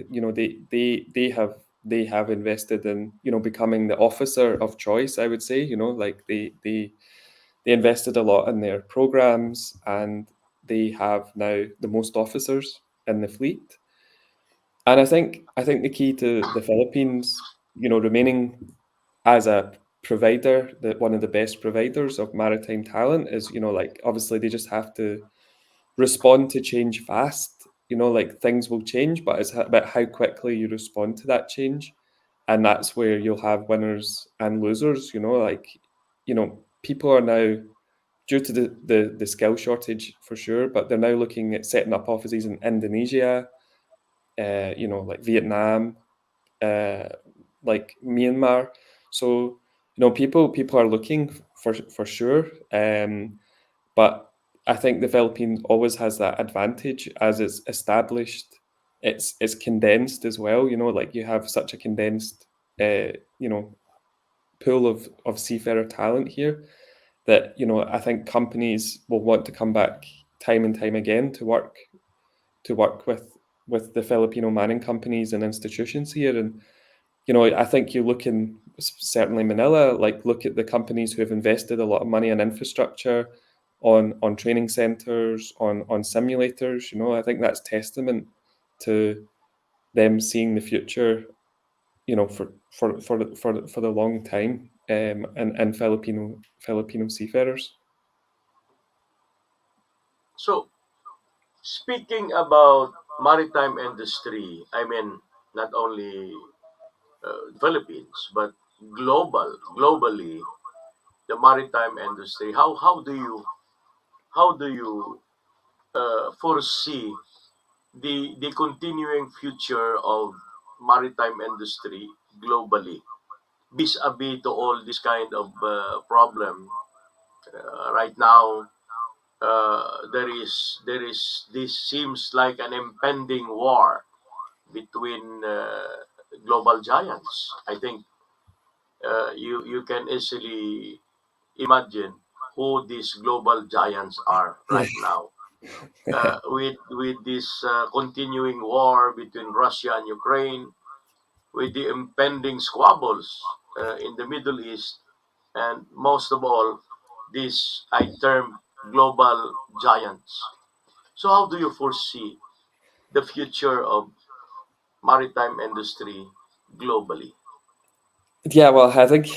they have invested in becoming the officer of choice. I would say, like they invested a lot in their programs, and they have now the most officers in the fleet. And I think the key to the Philippines, remaining as a provider, that one of the best providers of maritime talent is, like obviously they just have to respond to change fast. Like things will change, but it's about how quickly you respond to that change. And that's where you'll have winners and losers, like, people are now, due to the skill shortage for sure, but they're now looking at setting up offices in Indonesia, like Vietnam, uh, like Myanmar. So people are looking for sure, but I think the Philippines always has that advantage as it's established. It's condensed as well. Like you have such a condensed, pool of seafarer talent here that I think companies will want to come back time and time again to work with the Filipino mining companies and institutions here. And I think you look in certainly Manila, like look at the companies who have invested a lot of money in infrastructure, on training centers, on simulators. I think that's testament to them seeing the future, for the long time, and Filipino seafarers. So, speaking about maritime industry, I mean, not only Philippines, but globally, the maritime industry. How do you foresee the continuing future of maritime industry globally, vis-a-vis to all this kind of problem right now? There is this seems like an impending war between global giants. I think you can easily imagine who these global giants are right now. With this continuing war between Russia and Ukraine, with the impending squabbles in the Middle East, and most of all, these I term global giants. So, how do you foresee the future of maritime industry globally? Yeah, well, I think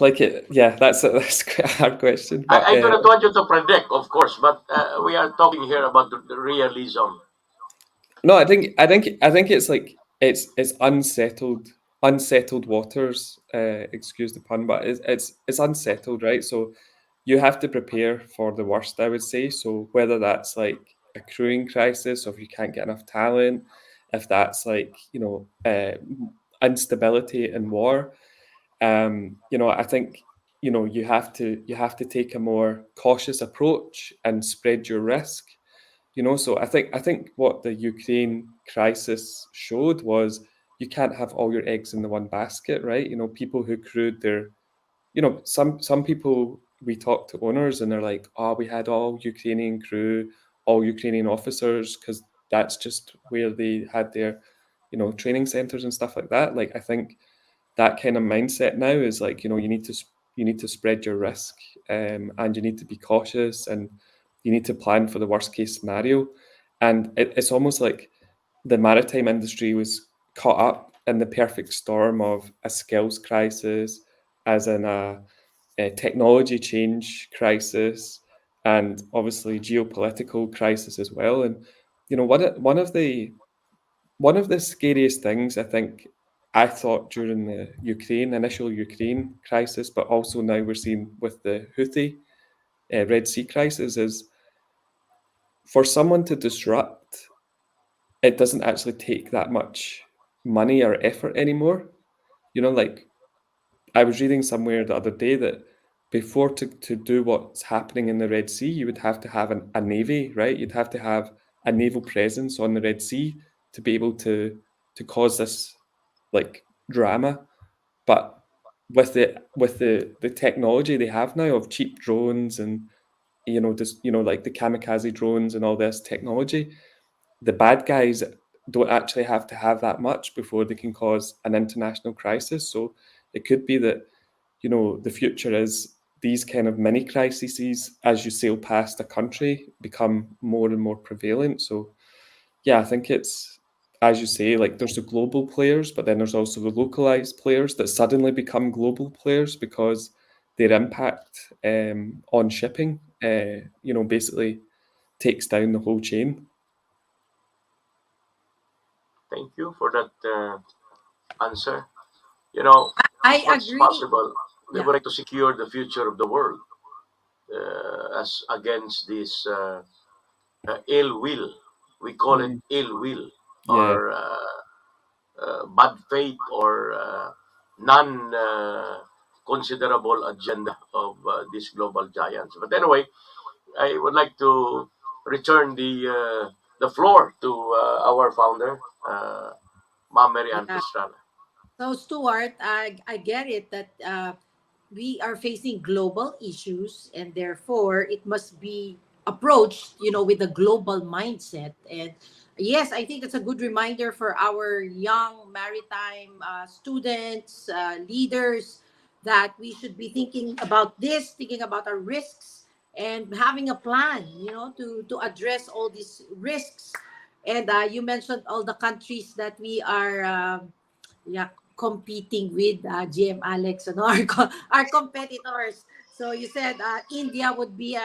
like it. Yeah, that's quite a hard question, but I do not want you to predict, of course, but we are talking here about the realism. no, I think it's like it's unsettled waters. Excuse the pun, but it's unsettled, right? So you have to prepare for the worst, I would say. So whether that's like a crewing crisis, or if you can't get enough talent, if that's like instability and war, I think you have to take a more cautious approach and spread your risk. So I think what the Ukraine crisis showed was you can't have all your eggs in the one basket, right? People who crewed their, some people, we talk to owners and they're like, oh, we had all Ukrainian crew, all Ukrainian officers, because that's just where they had their, training centers and stuff like that. Like I think that kind of mindset now is like, you need to spread your risk, and you need to be cautious, and you need to plan for the worst case scenario. And it's almost like the maritime industry was caught up in the perfect storm of a skills crisis, as in a technology change crisis, and obviously geopolitical crisis as well. And one of the scariest things, I think, I thought during the initial Ukraine crisis, but also now we're seeing with the Houthi Red Sea crisis, is for someone to disrupt, it doesn't actually take that much money or effort anymore. Like I was reading somewhere the other day that before to do what's happening in the Red Sea, you would have to have a navy, right? You'd have to have a naval presence on the Red Sea to be able to cause this like drama. But with the technology they have now of cheap drones and just like the kamikaze drones and all this technology, the bad guys don't actually have to have that much before they can cause an international crisis. So it could be that the future is these kind of mini crises as you sail past a country become more and more prevalent. So yeah, I think it's, as you say, like there's the global players, but then there's also the localized players that suddenly become global players because their impact on shipping, basically takes down the whole chain. Thank you for that answer. You know, I as much as agree. possible, we Yeah. would like to secure the future of the world as against this ill will. We call it ill will Yeah. or bad faith or non considerable agenda of these global giants. But anyway, I would like to return the floor to our founder, Ma'am Mary Ann Yeah. Pastrana. So, Stuart, I get it that we are facing global issues, and therefore it must be approached, with a global mindset. And yes, I think it's a good reminder for our young maritime students, leaders, that we should be thinking about this, thinking about our risks, and having a plan, to address all these risks. And you mentioned all the countries that we are. Yeah, competing with GM Alex and our competitors. So you said India would be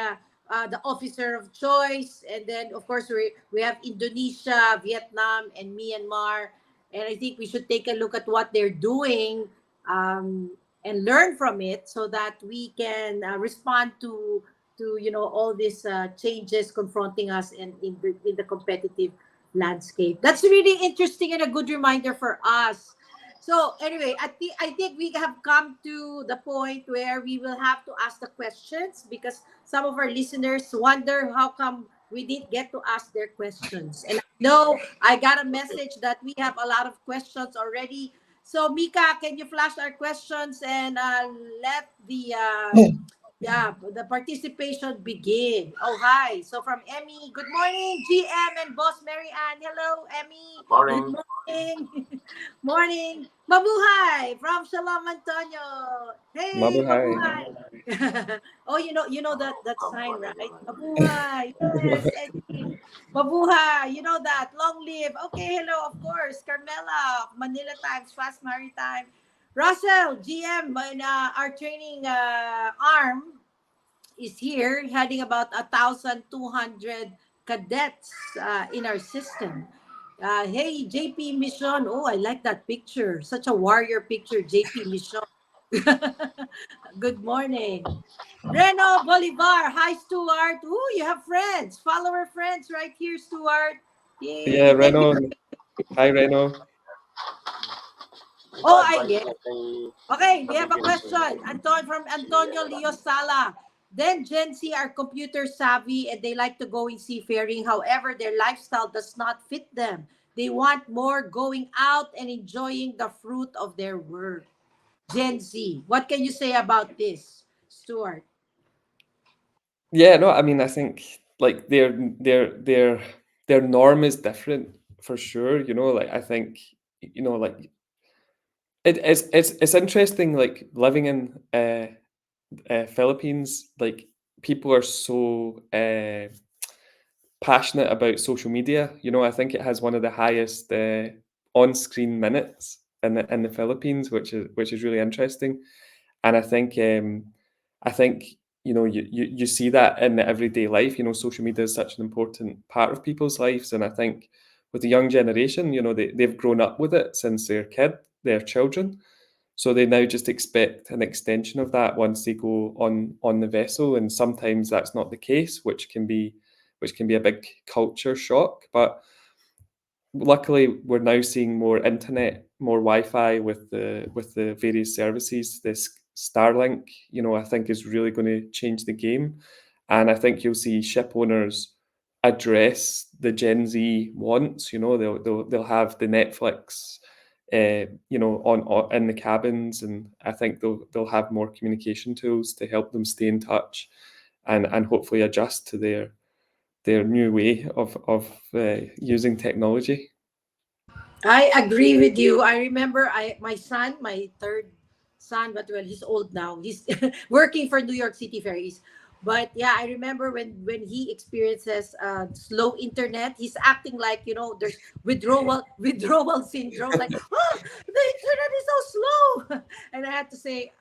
the officer of choice, and then of course we have Indonesia, Vietnam, and Myanmar. And I think we should take a look at what they're doing, and learn from it so that we can respond to all these changes confronting us in the competitive landscape. That's really interesting and a good reminder for us. So anyway, I think we have come to the point where we will have to ask the questions, because some of our listeners wonder how come we didn't get to ask their questions. And I know I got a Okay. message that we have a lot of questions already. So Mika, can you flash our questions and let the participation begin. Oh, hi. So from Emmy, good morning, GM and Boss Mary Ann. Hello, Emmy. Good Morning. morning. Morning. Mabuhay from Shalom Antonio. Hey, Mabuhay. mabuhay. Oh, you know that sign, Company right? naman. Mabuhay. Yes, Eddie. Mabuhay. You know that. Long live. Okay, hello, of course. Carmela, Manila Times, Fast Maritime. Russell, GM, in our training arm, is here, heading about 1,200 cadets in our system. Hey, JP Mission. Oh, I like that picture. Such a warrior picture, JP Mission. Good morning. Reno Bolivar. Hi, Stuart. Ooh, you have friends, follower friends right here, Stuart. Yeah, Yay. Thank you. Reno. Hi, Reno. Oh, I Iba-advise get. mo kay Okay, we have a nabigyan question. From si Antonio ano ba? Leo Sala. Then Gen Z are computer savvy and they like to go in seafaring. However, their lifestyle does not fit them. They want more going out and enjoying the fruit of their work. Gen Z. What can you say about this, Stuart? Yeah, no, I mean, I think like their norm is different for sure. Like I think like it's interesting. Like living in Philippines, like people are so passionate about social media. I think it has one of the highest on-screen minutes in the Philippines, which is really interesting. And I think you see that in the everyday life. Social media is such an important part of people's lives, and I think with the young generation, they've grown up with it since they're children. So they now just expect an extension of that once they go on the vessel, and sometimes that's not the case, which can be a big culture shock. But luckily, we're now seeing more internet, more Wi-Fi with the various services, this Starlink, I think is really going to change the game. And I think you'll see ship owners address the Gen Z wants. They'll have the Netflix, on in the cabins, and I think they'll have more communication tools to help them stay in touch, and hopefully adjust to their new way of using technology. I agree with you. I remember my son, my third son, but well, he's old now. He's working for New York City Ferries. But yeah, I remember when he experiences slow internet, he's acting like there's withdrawal syndrome. Like, the internet is so slow, and I had to say,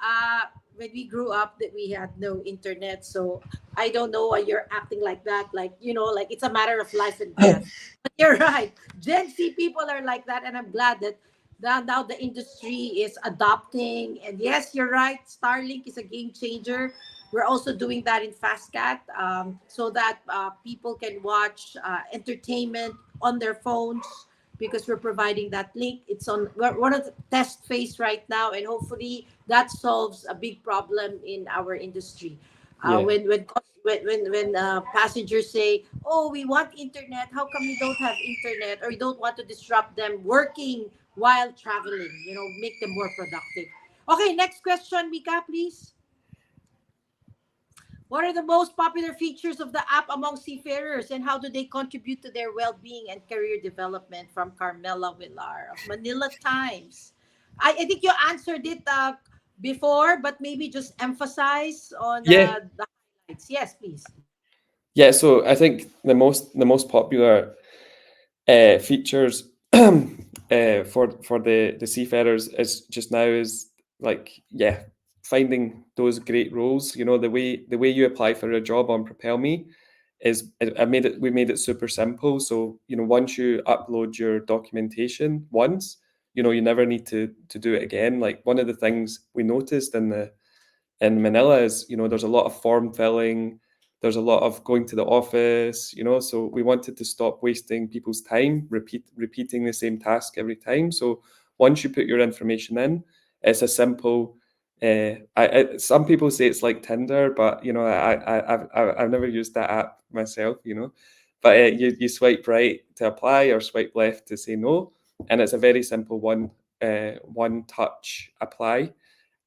when we grew up, that we had no internet, so I don't know why you're acting like that. Like like it's a matter of life and death. But you're right. Gen Z people are like that, and I'm glad that now the industry is adopting. And yes, you're right. Starlink is a game changer. We're also doing that in FastCat, so that people can watch entertainment on their phones because we're providing that link. It's on one of the test phase right now, and hopefully that solves a big problem in our industry. Yeah. When passengers say, "Oh, we want internet. How come you don't have internet?" or you don't want to disrupt them working while traveling? Make them more productive. Okay, next question, Mika, please. What are the most popular features of the app among seafarers, and how do they contribute to their well-being and career development? From Carmela Villar of Manila Times. I think you answered it before, but maybe just emphasize on Yeah, the highlights. Yes, please. yeah. So I think the most popular features for the seafarers is just now is like, yeah, finding those great roles. The way you apply for a job on Propelme is we made it super simple. So once you upload your documentation once, you never need to do it again. Like, one of the things we noticed in Manila is, there's a lot of form filling, there's a lot of going to the office, so we wanted to stop wasting people's time repeating the same task every time. So once you put your information in, it's a simple. Some people say it's like Tinder, but I've never used that app myself, But you swipe right to apply or swipe left to say no, and it's a very simple one touch apply,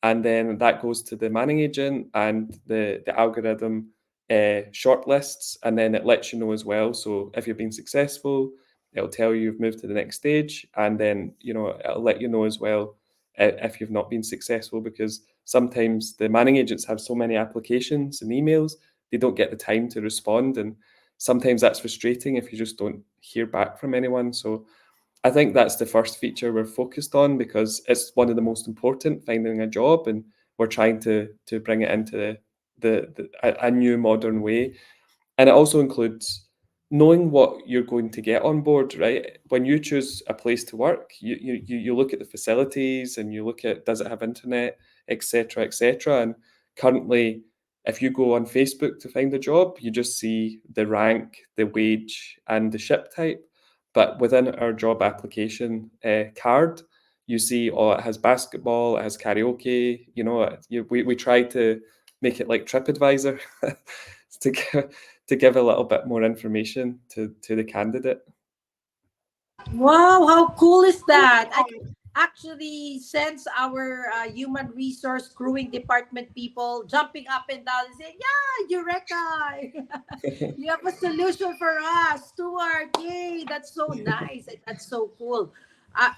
and then that goes to the manning agent, and the algorithm shortlists, and then it lets you know as well. So if you've been successful, it'll tell you you've moved to the next stage, and then it'll let you know as well if you've not been successful, because sometimes the manning agents have so many applications and emails, they don't get the time to respond, and sometimes that's frustrating if you just don't hear back from anyone. So I think that's the first feature we're focused on, because it's one of the most important, finding a job, and we're trying to bring it into a new modern way. And it also includes knowing what you're going to get on board, right? When you choose a place to work, you look at the facilities, and you look at, does it have internet, etc., etc. And currently, if you go on Facebook to find a job, you just see the rank, the wage, and the ship type. But within our job application card, you see, oh, it has basketball, it has karaoke. We try to make it like TripAdvisor to give a little bit more information to the candidate. Wow, how cool is that? I can actually sense our human resource crewing department people jumping up and down and saying, "Yeah, Eureka! You have a solution for us, Stuart! Yay! That's so nice. And that's so cool." Uh,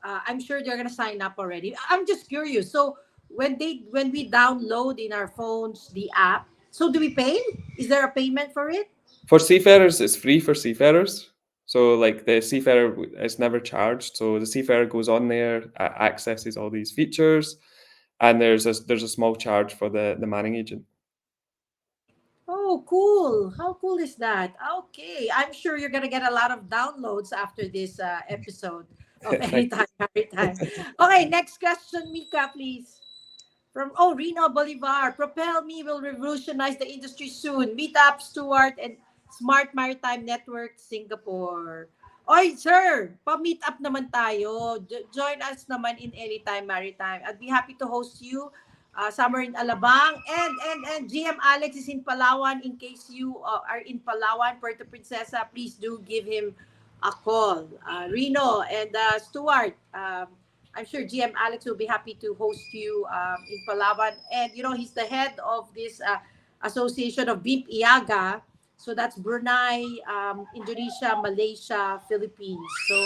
I'm sure they're gonna sign up already. I'm just curious. So when we download in our phones the app, so do we pay? Is there a payment for it? For seafarers, it's free for seafarers. So, like, the seafarer is never charged. So the seafarer goes on there, accesses all these features, and there's a small charge for the manning agent. Oh, cool. How cool is that? Okay. I'm sure you're going to get a lot of downloads after this episode of Thank Anytime, Maritime. Okay, next question, Mika, please. From Reno Bolivar, Propelme will revolutionize the industry soon. Meet up, Stuart, and Smart Maritime Network Singapore. Oy, sir, pa-meet up naman tayo. Join us naman in Anytime Maritime. I'd be happy to host you. Summer in Alabang, and GM Alex is in Palawan. In case you are in Palawan, Puerto Princesa, please do give him a call. Reno and Stuart, I'm sure GM Alex will be happy to host you in Palawan. And he's the head of this association of Beep Iaga. So that's Brunei, Indonesia, Malaysia, Philippines. So,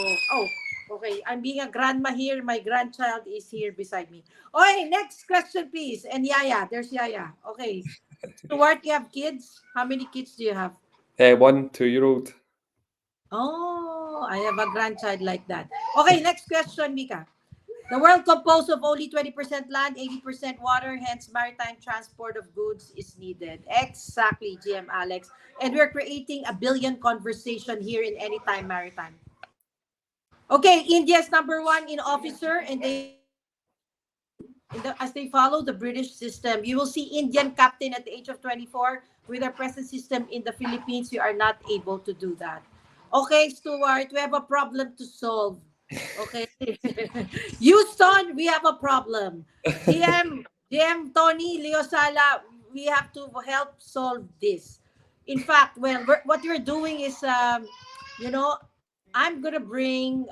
okay. I'm being a grandma here. My grandchild is here beside me. Okay, next question, please. And Yaya, there's Yaya. Okay. Stuart, you have kids? How many kids do you have? 1 2-year-old. Oh, I have a grandchild like that. Okay, next question, Mika. The world composed of only 20% land, 80% water, hence maritime transport of goods is needed. Exactly, GM Alex. And we're creating a billion conversation here in Anytime Maritime. Okay, India's number one in officer, and as they follow the British system. You will see Indian captain at the age of 24. With our present system in the Philippines, we are not able to do that. Okay, Stuart, we have a problem to solve. Okay. Houston, we have a problem. GM Tony, Leo Sala, we have to help solve this. In fact, what we're doing is, you know, I'm going to bring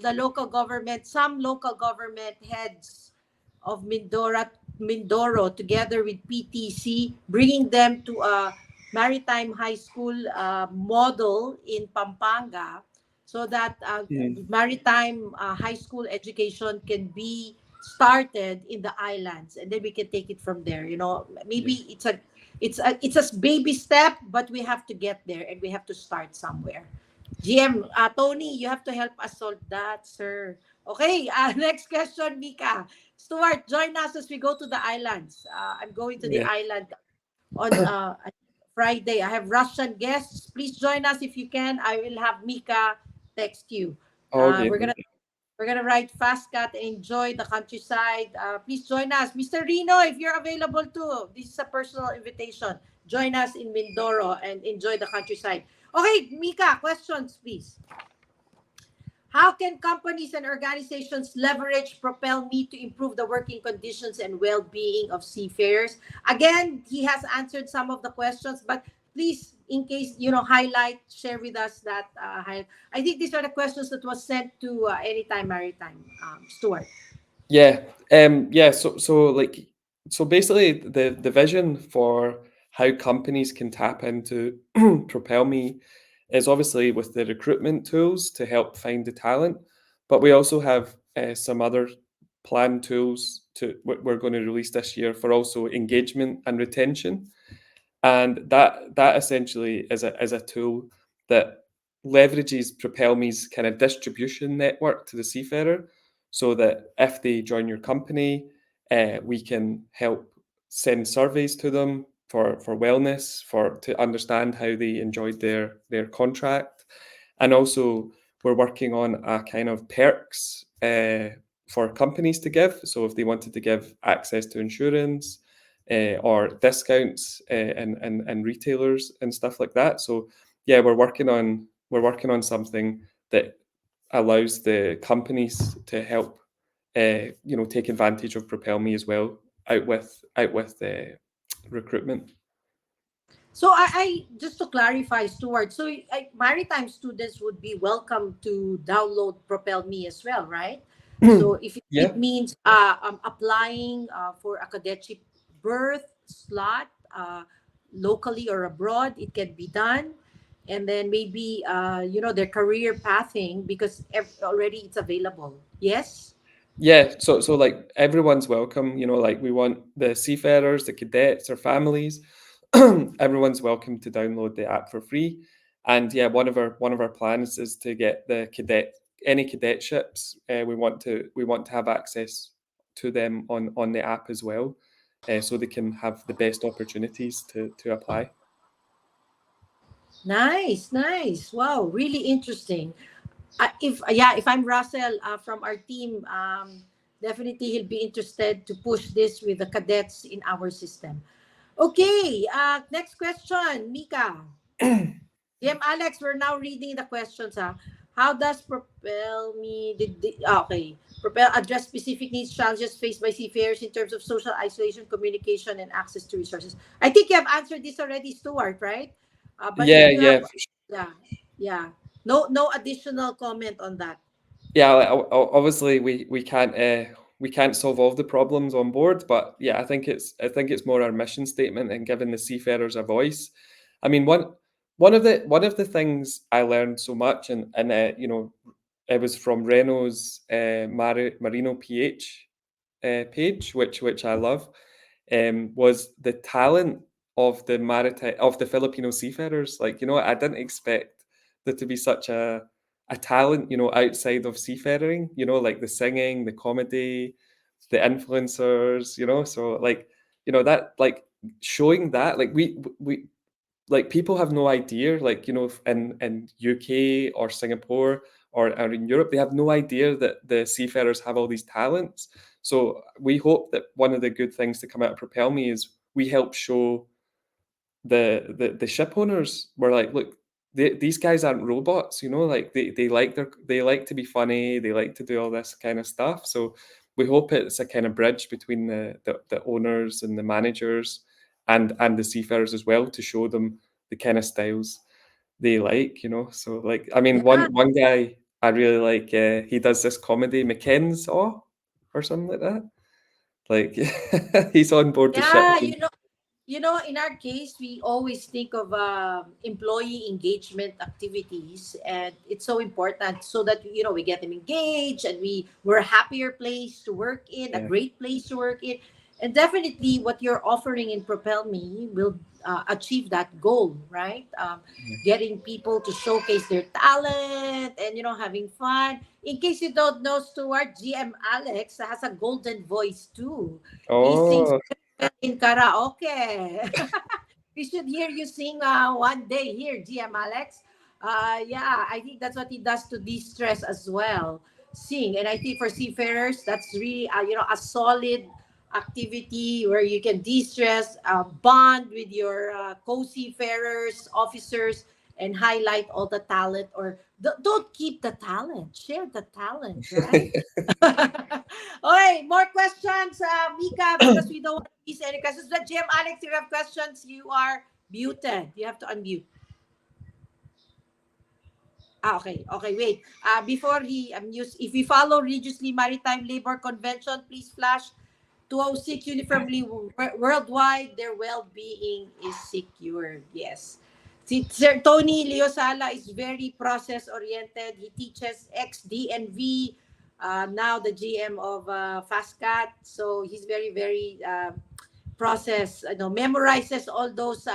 the local government, some local government heads of Mindoro together with PTC, bringing them to a maritime high school model in Pampanga so that Mm. maritime high school education can be started in the islands, and then we can take it from there. Yeah. Maybe it's a baby step, but we have to get there and we have to start somewhere. GM Tony, you have to help us solve that, sir. Okay, next question, Mika. Stuart, join us as we go to the islands. I'm going to the Yeah. island on Friday. I have Russian guests. Please join us if you can. I will have Mika text you. Okay. We're gonna ride fast cat and enjoy the countryside. Please join us, Mr. Reno, if you're available too. This is a personal invitation. Join us in Mindoro and enjoy the countryside. Okay, Mika, questions, please. How can companies and organizations leverage Propelme to improve the working conditions and well-being of seafarers? Again, he has answered some of the questions, but please, in case highlight, share with us that. I think these are the questions that was sent to Anytime Maritime, Stuart. Yeah. Yeah. So basically, the vision for how companies can tap into Propel Me is obviously with the recruitment tools to help find the talent, but we also have some other planned tools we're going to release this year for also engagement and retention. And that essentially is a tool that leverages Propel Me's kind of distribution network to the seafarer, so that if they join your company, we can help send surveys to them for wellness, for to understand how they enjoyed their contract, and also we're working on a kind of perks for companies to give. So if they wanted to give access to insurance, or discounts and retailers and stuff like that. So yeah, we're working on something that allows the companies to help take advantage of Propel Me as well, out with the recruitment. So I just to clarify, Stuart, so maritime students would be welcome to download Propel Me as well, right? So if Yeah. it means applying for a cadetship berth slot locally or abroad, it can be done. And then maybe their career pathing, because already it's available. Yes. Yeah, so like everyone's welcome, like we want the seafarers, the cadets, their families, everyone's welcome to download the app for free. And yeah, one of our plans is to get any cadetships. We want to have access to them on the app as well, so they can have the best opportunities to apply. Nice, nice. Wow, really interesting. If I'm Russell from our team, definitely he'll be interested to push this with the cadets in our system. Okay, next question, Mika. DM Alex, we're now reading the questions. How does Propelme okay. Propel address specific needs challenges faced by seafarers in terms of social isolation, communication, and access to resources? I think you have answered this already, Stuart, right? But if Yeah, you have, yeah, yeah, yeah, no additional comment on that. yeah. Obviously, we can't solve all the problems on board, but yeah, I think it's more our mission statement and giving the seafarers a voice. I mean, one of the things I learned so much, and you know, it was from Renault's Marino PH page, which I love, was the talent of the maritime of the Filipino seafarers. Like, you know, I didn't expect there to be such a talent, you know, outside of seafaring. You know, like the singing, the comedy, the influencers. You know, so like, you know, that like showing that like we like people have no idea, like, you know, in UK or Singapore or in Europe, they have no idea that the seafarers have all these talents. So we hope that one of the good things to come out of Propel Me is we help show the ship owners. We're like, look, these guys aren't robots, you know, like they like to be funny, they like to do all this kind of stuff. So we hope it's a kind of bridge between the owners and the managers and the seafarers as well, to show them the kind of styles they like, you know. So like, I mean, Yeah, one guy I really like, he does this comedy, McKen's or something like that. Like he's on board the ship. yeah, in our case, we always think of employee engagement activities, and it's so important so that we get them engaged, and we're a happier place to work in, a Yeah. great place to work in, and definitely what you're offering in Propel Me will achieve that goal, right? Getting people to showcase their talent and having fun. In case you don't know, Stuart, GM Alex has a golden voice too. He sings Oh, in karaoke. We should hear you sing one day here, GM Alex. Yeah, I think that's what he does to de-stress as well. Sing. And I think for seafarers, that's really, a solid activity where you can de-stress, bond with your co-seafarers, officers, and highlight all the talent, or don't keep the talent, share the talent, right? Okay, more questions, Mika, because we don't want to miss any questions. But GM Alex, if you have questions, you are muted. You have to unmute. Okay, okay, wait. Before he unmutes, if we follow religiously Maritime Labor Convention, please flash 206 uniformly worldwide, their well-being is secured. Yes. Si Sir Tony Leosala is very process-oriented. He teaches XDNV, now the GM of FastCat. So he's very, very process, memorizes all those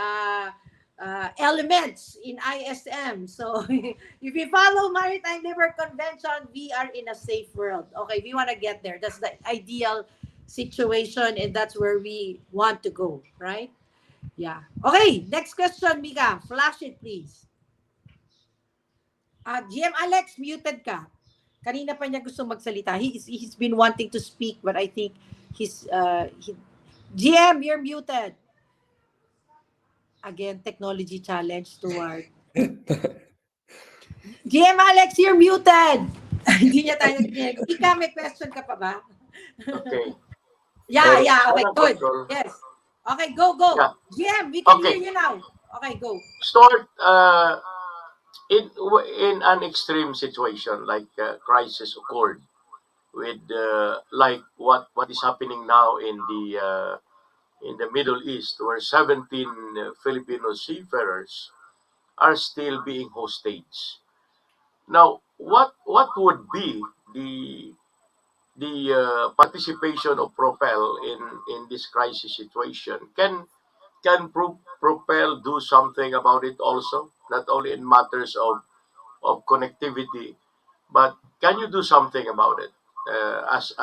elements in ISM. So if we follow Maritime Labor Convention, we are in a safe world. Okay, we want to get there. That's the ideal situation, and that's where we want to go, right? Yeah. Okay, next question, Mika. Flash it, please. GM Alex, muted ka. Kanina pa niya gusto magsalita. He's been wanting to speak, but I think GM, you're muted. Again, technology challenge, Stuart. GM Alex, you're muted. Hindi niya tayo narinig. Mika, may question ka pa ba? Okay. Yeah, okay, Ano good. control? Yes. Okay, go. Yeah. GM, we can hear Okay. you now. Okay, go. Start in an extreme situation like crisis occurred with like what is happening now in the Middle East, where 17 Filipino seafarers are still being hostage. Now, what would be the participation of Propel in this crisis situation? Can Propel do something about it also? Not only in matters of connectivity, but can you do something about it as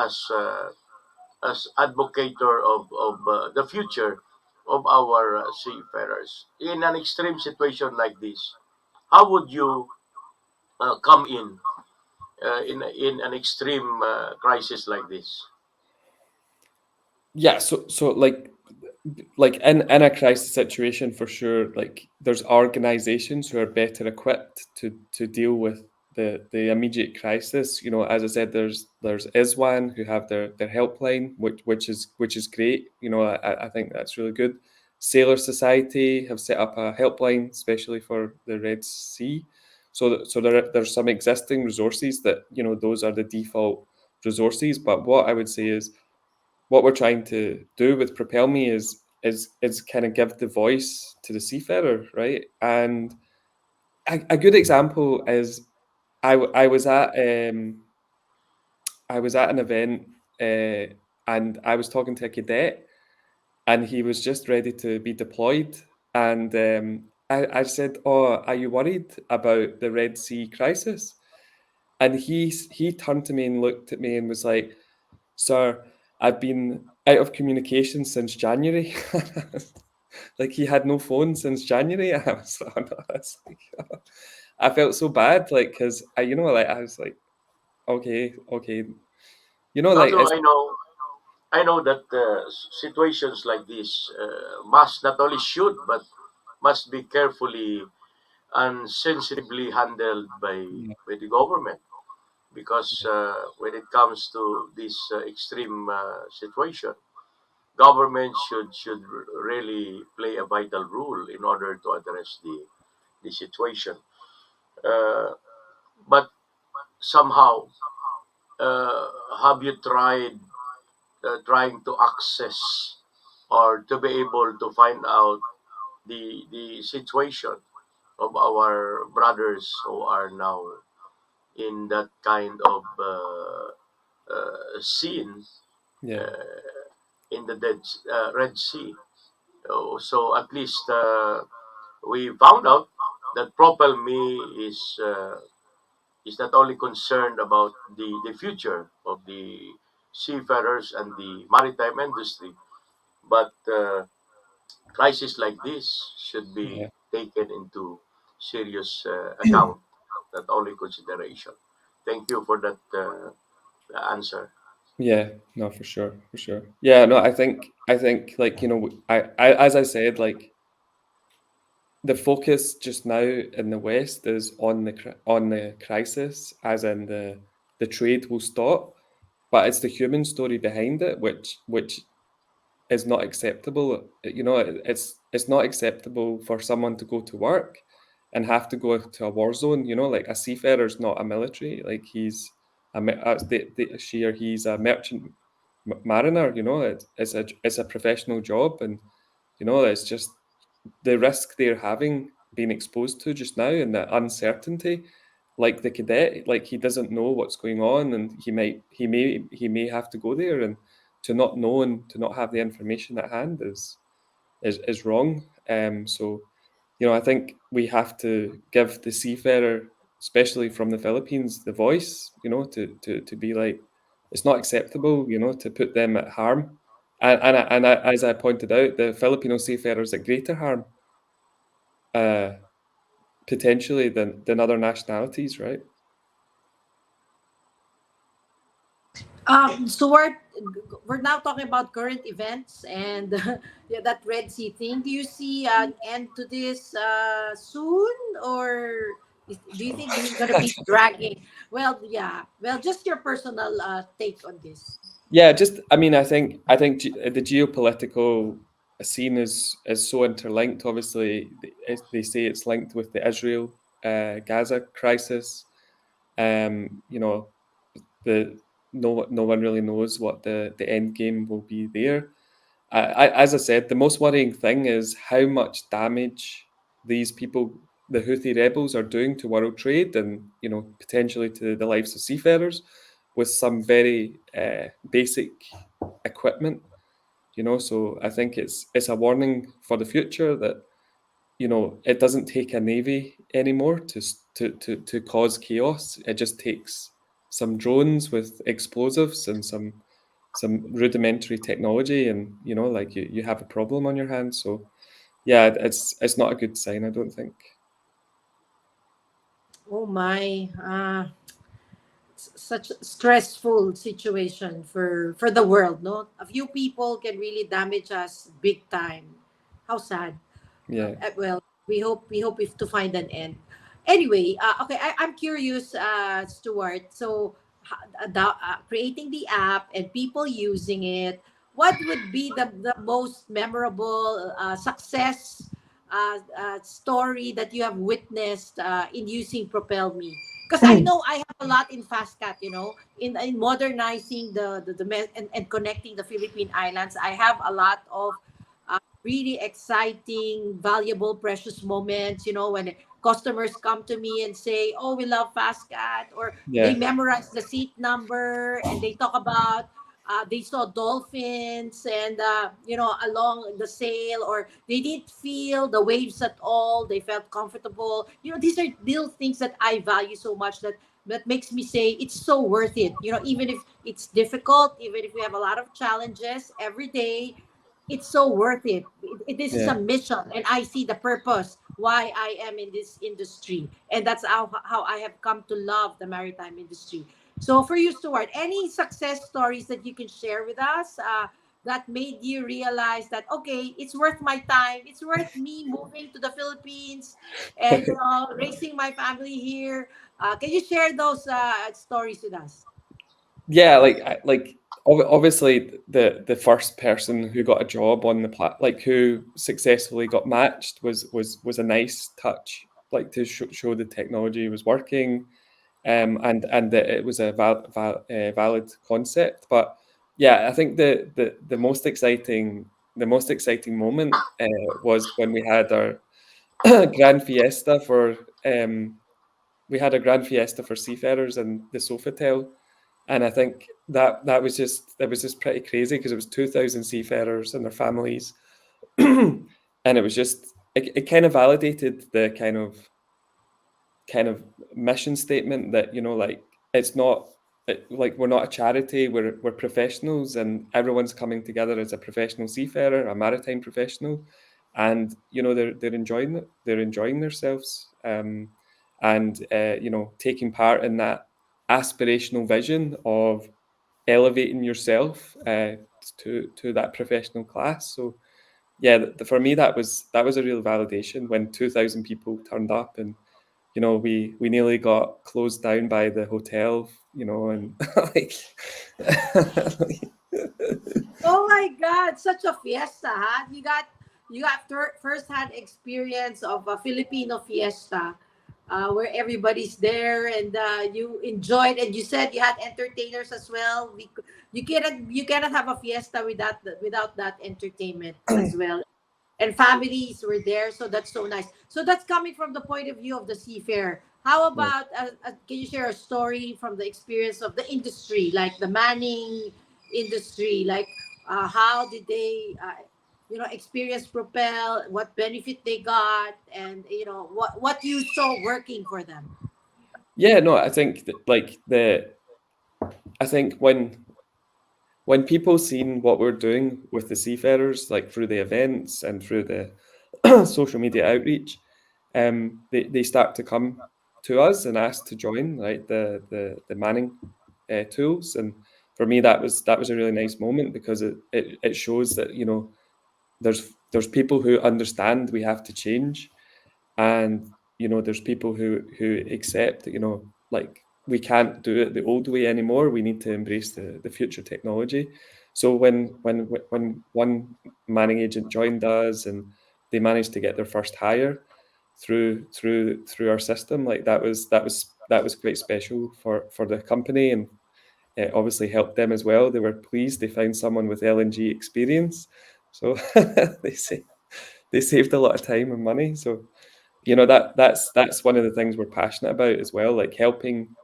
advocator of the future of our seafarers in an extreme situation like this? How would you come in an extreme crisis like this? yeah. So like in a crisis situation, for sure, like there's organizations who are better equipped to deal with the immediate crisis. You know, as I said, there's ISWAN who have their helpline, which is great. You know, I think that's really good. Sailor Society have set up a helpline, especially for the Red Sea. So there's some existing resources that, you know, those are the default resources. But what I would say is, what we're trying to do with Propelme is kind of give the voice to the seafarer, right? And a good example is I was at an event, and I was talking to a cadet, and he was just ready to be deployed, and I said, "Oh, are you worried about the Red Sea crisis?" And he turned to me and looked at me and was like, "Sir, I've been out of communication since January." Like, he had no phone since January. I was like, "Oh, no, that's like," I felt so bad, like, because you know, like, I was like, okay, you know, like, Although it's I know that situations like this must not only should but must be carefully and sensitively handled yeah, by the government, because when it comes to this extreme situation, government should really play a vital role in order to address the situation. Uh, but somehow, uh, have you tried trying to access or to be able to find out the situation of our brothers who are now in that kind of scene yeah, uh, in the Red Sea? So at least we found out that Propelme is not only concerned about the future of the seafarers and the maritime industry, but crises like this should yeah, be taken into serious account, not only consideration. Thank you for that answer. yeah. No, for sure, for sure. Yeah, no, I think, like, you know, I as I said, like, the focus just now in the West is on on the crisis, as in the trade will stop, but it's the human story behind it, which is not acceptable. You know, it's not acceptable for someone to go to work and have to go to a war zone. You know, like, a seafarer's not a military. Like, he's she or he's a merchant mariner. You know, it's a professional job, and you know, it's just the risk they're having, being exposed to just now, and the uncertainty. Like the cadet, like, he doesn't know what's going on, and he may have to go there, and to not know and to not have the information at hand is wrong. So, you know, I think we have to give the seafarer, especially from the Philippines, the voice. You know, to be like, it's not acceptable. You know, to put them at harm, as I pointed out, the Filipino seafarers at greater harm, uh, potentially, than other nationalities, right? So we're now talking about current events and yeah, that Red Sea thing. Do you see an end to this soon, or do you think this is going to be dragging? Well, yeah. Well, just your personal take on this. Yeah, just, I mean, I think the geopolitical scene is so interlinked. Obviously, they say it's linked with the Israel Gaza crisis. You know, the no one really knows what the end game will be there. As I said, the most worrying thing is how much damage these people, the Houthi rebels, are doing to world trade, and, you know, potentially to the lives of seafarers, with some very basic equipment. You know, so I think it's a warning for the future that, you know, it doesn't take a navy anymore to cause chaos. It just takes some drones with explosives and some rudimentary technology, and, you know, like, you have a problem on your hands. So yeah, it's not a good sign, I don't think. Oh my. Such a stressful situation for the world, no? A few people can really damage us big time. How sad. Yeah, Well, we hope if to find an end. Anyway, okay, I'm curious, Stuart. So, creating the app and people using it, what would be the most memorable success story that you have witnessed in using Propel Me? Because I know I have a lot in FastCat, in modernizing and connecting the Philippine Islands. I have a lot of really exciting, valuable, precious moments, when customers come to me and say, "Oh, we love FastCat," or they Yeah, memorize the seat number and they talk about they saw dolphins and along the sail, or they didn't feel the waves at all. They felt comfortable. These are little things that I value so much, that makes me say it's so worth it. Even if it's difficult, even if we have a lot of challenges every day, it's so worth it. This is a yeah. mission, and I see the purpose why I am in this industry, and that's how I have come to love the maritime industry. So, for you, Stuart, any success stories that you can share with us that made you realize that, okay, it's worth my time, it's worth me moving to the Philippines and raising my family here? Can you share those stories with us? Yeah, obviously the first person who got a job on the like who successfully got matched was a nice touch, like to show the technology was working, and that it was a valid concept. But yeah, I think the most exciting moment was when we had our grand fiesta for seafarers in the Sofitel, and I think that was just pretty crazy because it was 2,000 seafarers and their families, and it kind of validated the kind of mission statement that like it's not like we're not a charity, we're professionals, and everyone's coming together as a professional seafarer, a maritime professional, and they're enjoying it, they're enjoying themselves, and taking part in that aspirational vision of elevating yourself to that professional class. So yeah, for me that was a real validation when 2,000 people turned up, and we nearly got closed down by the hotel, and like Oh my God, such a fiesta, huh? You got first-hand experience of a Filipino fiesta, where everybody's there and you enjoyed, and you said you had entertainers as well. You cannot have a fiesta without that entertainment as well, and families were there, so that's so nice. So that's coming from the point of view of the seafarer. How yeah. about can you share a story from the experience of the industry, like the manning industry, like how did they experience Propel, what benefit they got, and what you saw working for them? Yeah, no, I think that, I think when people seen what we're doing with the seafarers, like through the events and through the social media outreach, they start to come to us and ask to join, right, the manning tools. And for me, that was a really nice moment because it shows that there's people who understand we have to change, and there's people who accept that like we can't do it the old way anymore, we need to embrace the future technology. So when one manning agent joined us and they managed to get their first hire through our system, like that was quite special for the company, and it obviously helped them as well. They were pleased they found someone with LNG experience, so they say they saved a lot of time and money. So that's one of the things we're passionate about as well, like helping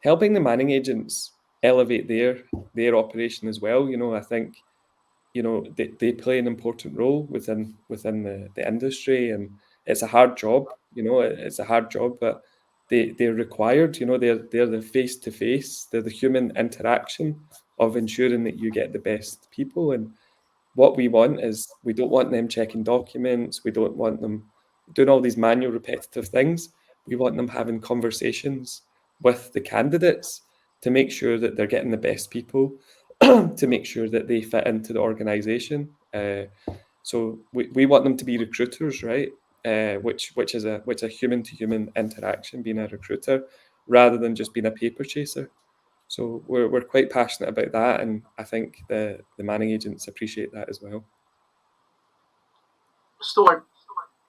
the manning agents elevate their operation as well. I think they play an important role within the industry, and it's a hard job. It's a hard job, but they're required. They're the face to face, they're the human interaction of ensuring that you get the best people. And what we want is, we don't want them checking documents. We don't want them doing all these manual repetitive things. We want them having conversations with the candidates to make sure that they're getting the best people, to make sure that they fit into the organization. So we want them to be recruiters, right? which is a human to human interaction, being a recruiter rather than just being a paper chaser. So we're quite passionate about that, and I think the manning agents appreciate that as well. Stuart,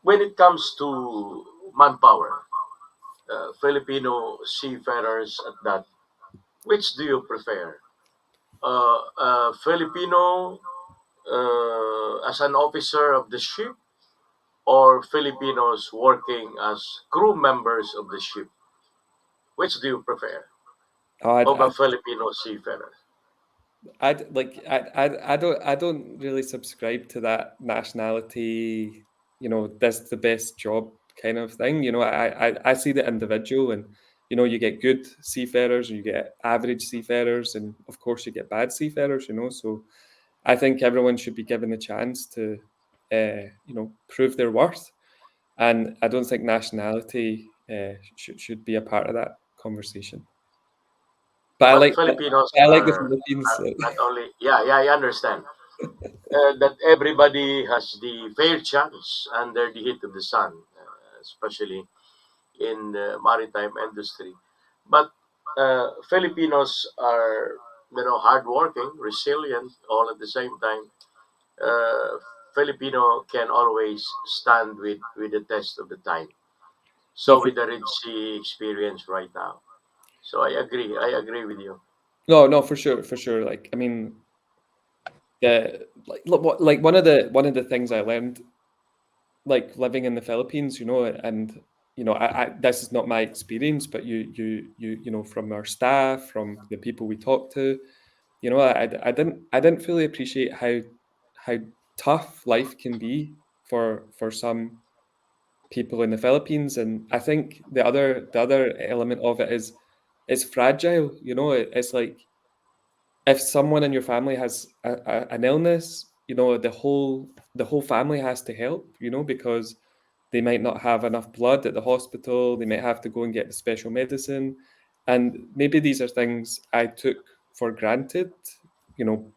when it comes to manpower, Filipino seafarers at that, which do you prefer? Filipino as an officer of the ship, or Filipinos working as crew members of the ship? Which do you prefer Oh, of a Filipino seafarer? I don't really subscribe to that nationality, that's the best job kind of thing. I see the individual, and you get good seafarers and you get average seafarers, and of course you get bad seafarers, so I think everyone should be given the chance to prove their worth, and I don't think nationality should be a part of that conversation. But But Filipinos I like the are Philippines. not only, yeah, I understand that everybody has the fair chance under the heat of the sun, especially in the maritime industry. But Filipinos are, hardworking, resilient, all at the same time. Filipino can always stand with the test of the time. No, So with the Red Sea experience right now. So I agree. I agree with you. no, for sure, for sure. Like, I mean, one of the things I learned, like living in the Philippines, and I this is not my experience, but from our staff, from the people we talk to, I didn't fully appreciate how tough life can be for some people in the Philippines, and I think the other element of it is it's fragile. It's like if someone in your family has an illness, the whole family has to help, because they might not have enough blood at the hospital. They might have to go and get the special medicine, and maybe these are things I took for granted, you know,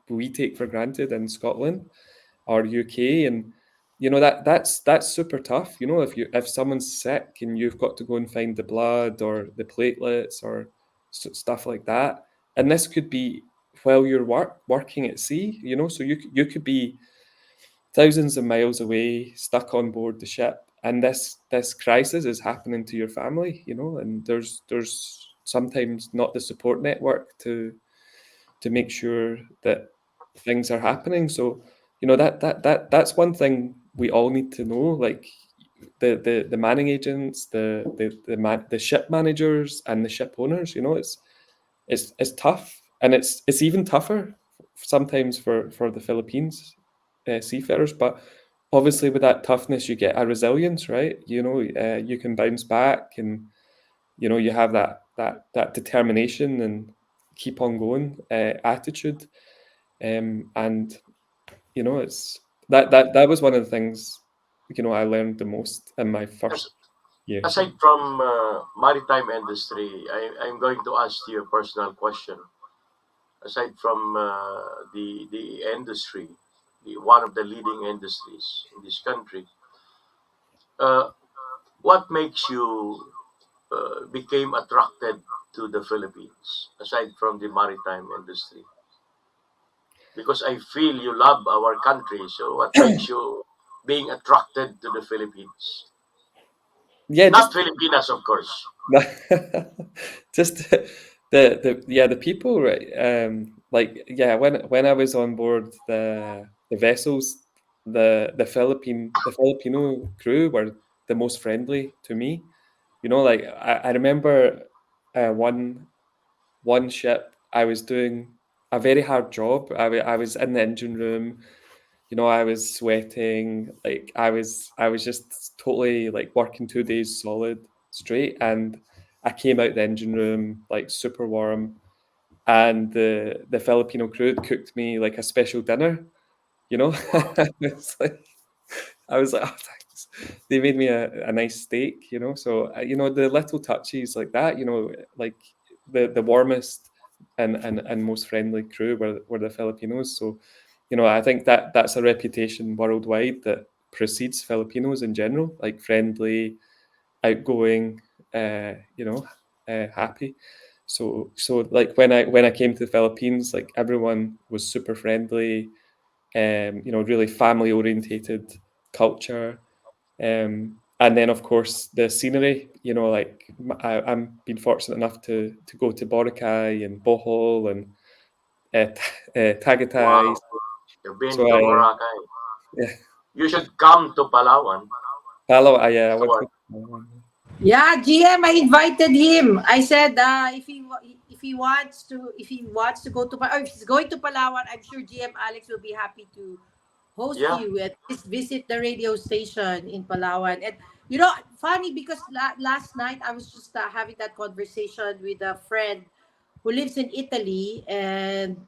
we take for granted in Scotland or UK, and that's super tough. If someone's sick and you've got to go and find the blood or the platelets or stuff like that, and this could be while you're working at sea, so you could be thousands of miles away, stuck on board the ship, and this crisis is happening to your family, and there's sometimes not the support network to make sure that things are happening. So, that's one thing we all need to know. Like the manning agents, the ship managers, and the ship owners. It's tough, and it's even tougher sometimes for the Philippines seafarers. But obviously, with that toughness, you get a resilience, right? You can bounce back, and you have that determination and keep on going attitude. And it's that was one of the things I learned the most in my first As, year. aside from maritime industry, I'm going to ask you a personal question. Aside from the industry, one of the leading industries in this country, uh, what makes you became attracted to the Philippines aside from the maritime industry? Because I feel you love our country. So what makes you being attracted to the Philippines? Yeah, Not just Filipinas, of course. just the people, right? When I was on board the vessels, the Filipino crew were the most friendly to me. Like I remember one ship I was doing a very hard job. I was in the engine room. I was sweating. Like I was just totally like working 2 days solid straight, and I came out the engine room like super warm, and the Filipino crew had cooked me like a special dinner. It's like I was like, oh, thanks. They made me a nice steak. So the little touches like that. Like the warmest and most friendly crew were the Filipinos. So I think that's a reputation worldwide that precedes Filipinos in general, like friendly, outgoing, happy. So like when I came to the Philippines, like everyone was super friendly, really family orientated culture. And then of course the scenery, like I'm been fortunate enough to go to Boracay and Bohol and Tagaytay. Wow, you've been So to I Boracay. yeah, You should come to Palawan. I went So, to Yeah, GM, I invited him. I said if he wants to go to or if he's going to Palawan, I'm sure GM Alex will be happy to host yeah, you at least visit the radio station in Palawan. And you know, funny because last night I was just having that conversation with a friend who lives in Italy, and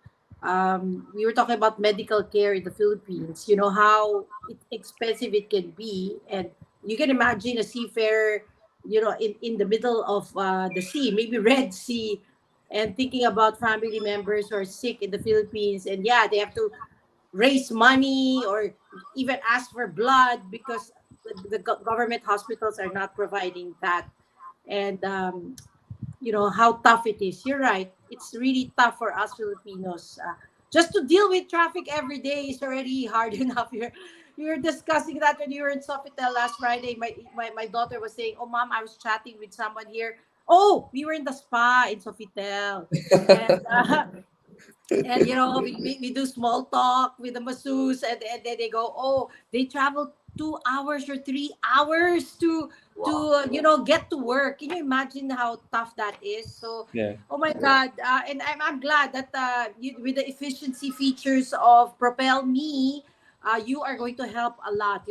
we were talking about medical care in the Philippines. You know how expensive it can be, and you can imagine a seafarer, in the middle of the sea, maybe Red Sea, and thinking about family members who are sick in the Philippines, and yeah, they have to raise money or even ask for blood because the government hospitals are not providing that. And how tough it is. You're right. It's really tough for us Filipinos. Just to deal with traffic every day is already hard enough. You're discussing that when you were in Sofitel last Friday. My daughter was saying, "Oh, mom, I was chatting with someone here. Oh, we were in the spa in Sofitel, and we do small talk with the masseuse, and then they go, oh, they travel 2 hours or 3 hours wow. to get to work. Can you imagine how tough that is? So yeah. oh my god, and I'm glad that with the efficiency features of Propelme, you are going to help a lot.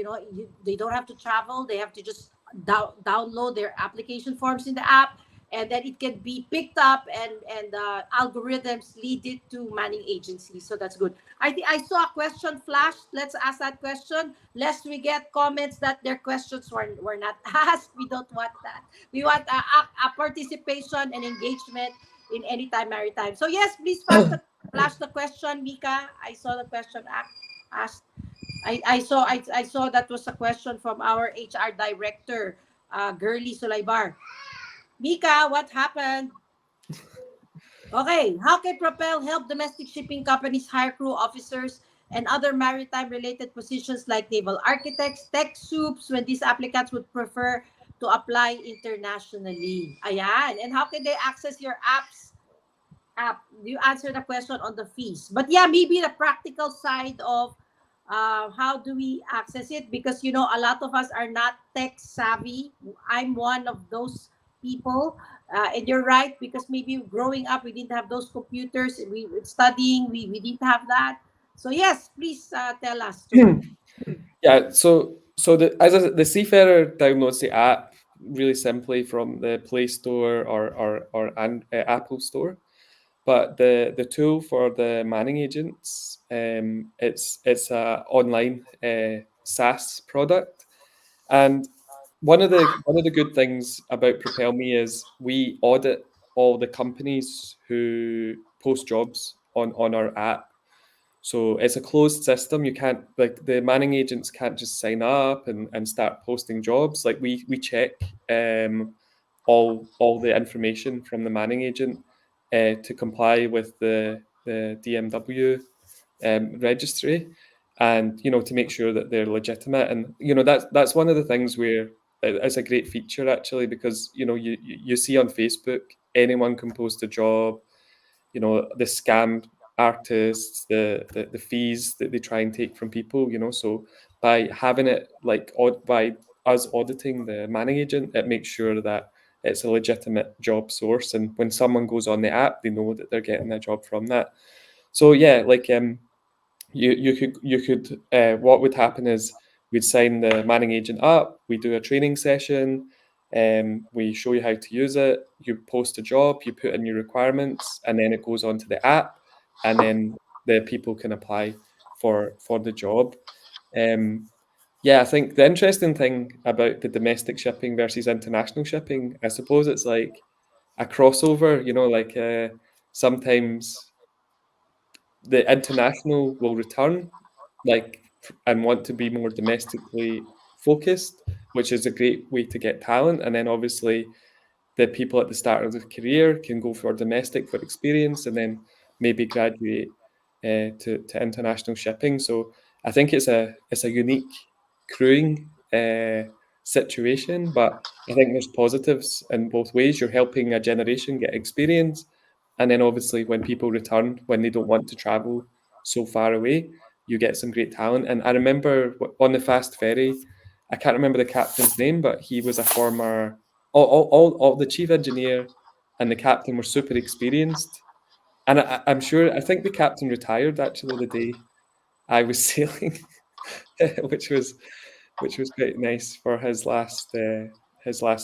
They don't have to travel, they have to just download their application forms in the app, and then it can be picked up, and algorithms lead it to manning agencies. So that's good. I think I saw a question flashed. Let's ask that question lest we get comments that their questions were not asked. We don't want that. We want a participation and engagement in Anytime Maritime. So yes, please flash the question, Mika. I saw the question asked. I saw that was a question from our HR director, Girly Sulaybar. Mika, what happened? Okay, how can Propel help domestic shipping companies hire crew officers and other maritime related positions like naval architects, tech soups, when these applicants would prefer to apply internationally? Ayan. And how can they access your app? You answer the question on the fees. But yeah, maybe the practical side of how do we access it? Because a lot of us are not tech savvy. I'm one of those people, and you're right, because maybe growing up we didn't have those computers. We studying, we didn't have that. So yes, please tell us too. Yeah, so the seafarer downloads the app really simply from the Play Store or Apple Store. But the tool for the manning agents, it's a online SaaS product, and one of the good things about Propelme is we audit all the companies who post jobs on our app. So it's a closed system. You can't, like, the manning agents can't just sign up and start posting jobs. Like we check all the information from the manning agent to comply with the DMW registry, and to make sure that they're legitimate. And that's one of the things where it's a great feature actually, because you see on Facebook anyone can post a job. The scam artists, the fees that they try and take from people. So by having it by us auditing the manning agent, it makes sure that it's a legitimate job source, and when someone goes on the app, they know that they're getting a job from that. So yeah, like you could what would happen is we'd sign the manning agent up, we do a training session, we show you how to use it, you post a job, you put in your requirements, and then it goes onto the app, and then the people can apply for the job. Yeah, I think the interesting thing about the domestic shipping versus international shipping, I suppose it's like a crossover, like sometimes the international will return, like and want to be more domestically focused, which is a great way to get talent. And then obviously the people at the start of their career can go for domestic for experience and then maybe graduate to international shipping. So I think it's a unique crewing situation, but I think there's positives in both ways. You're helping a generation get experience, and then obviously when people return, when they don't want to travel so far away, you get some great talent. And I remember on the fast ferry, I can't remember the captain's name, but he was a former all the chief engineer and the captain were super experienced. And I'm sure, I think the captain retired actually the day I was sailing, which was quite nice for his last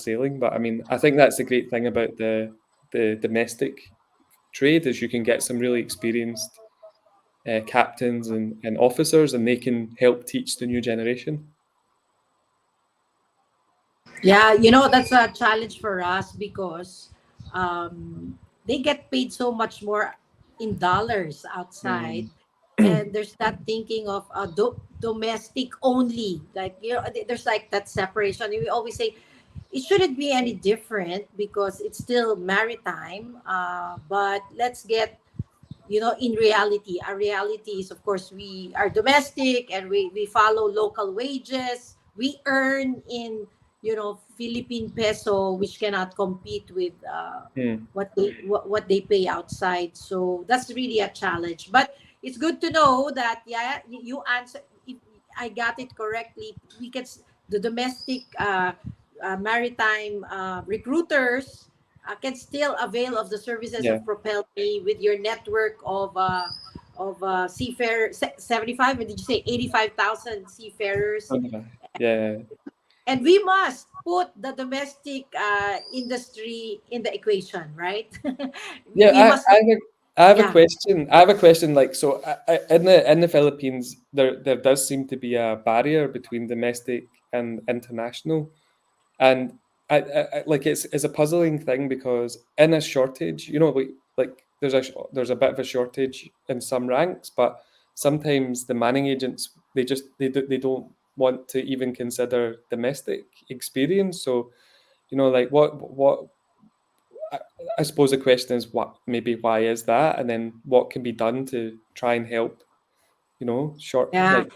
sailing. But I mean, I think that's the great thing about the domestic trade is you can get some really experienced captains and officers, and they can help teach the new generation. Yeah, that's a challenge for us because they get paid so much more in dollars outside. Mm. And there's that thinking of domestic only. Like, there's like that separation. We always say it shouldn't be any different because it's still maritime. But let's get in reality, our reality is, of course, we are domestic and we follow local wages. We earn in, Philippine peso, which cannot compete with Mm. what they pay outside. So that's really a challenge. But it's good to know that, yeah, you answer. If I got it correctly, the domestic maritime recruiters can still avail of the services Yeah. of Propelme with your network of seafarer 75, or did you say 85,000 seafarers? Yeah. And we must put the domestic industry in the equation, right? Yeah, We must not. I have a Yeah. question. I have a question. Like, so in the Philippines, there does seem to be a barrier between domestic and international, and like it's a puzzling thing because in a shortage, like there's a bit of a shortage in some ranks, but sometimes the manning agents they don't want to even consider domestic experience. So, like what I, I suppose the question is why is that, and then what can be done to try and help, short Yeah. like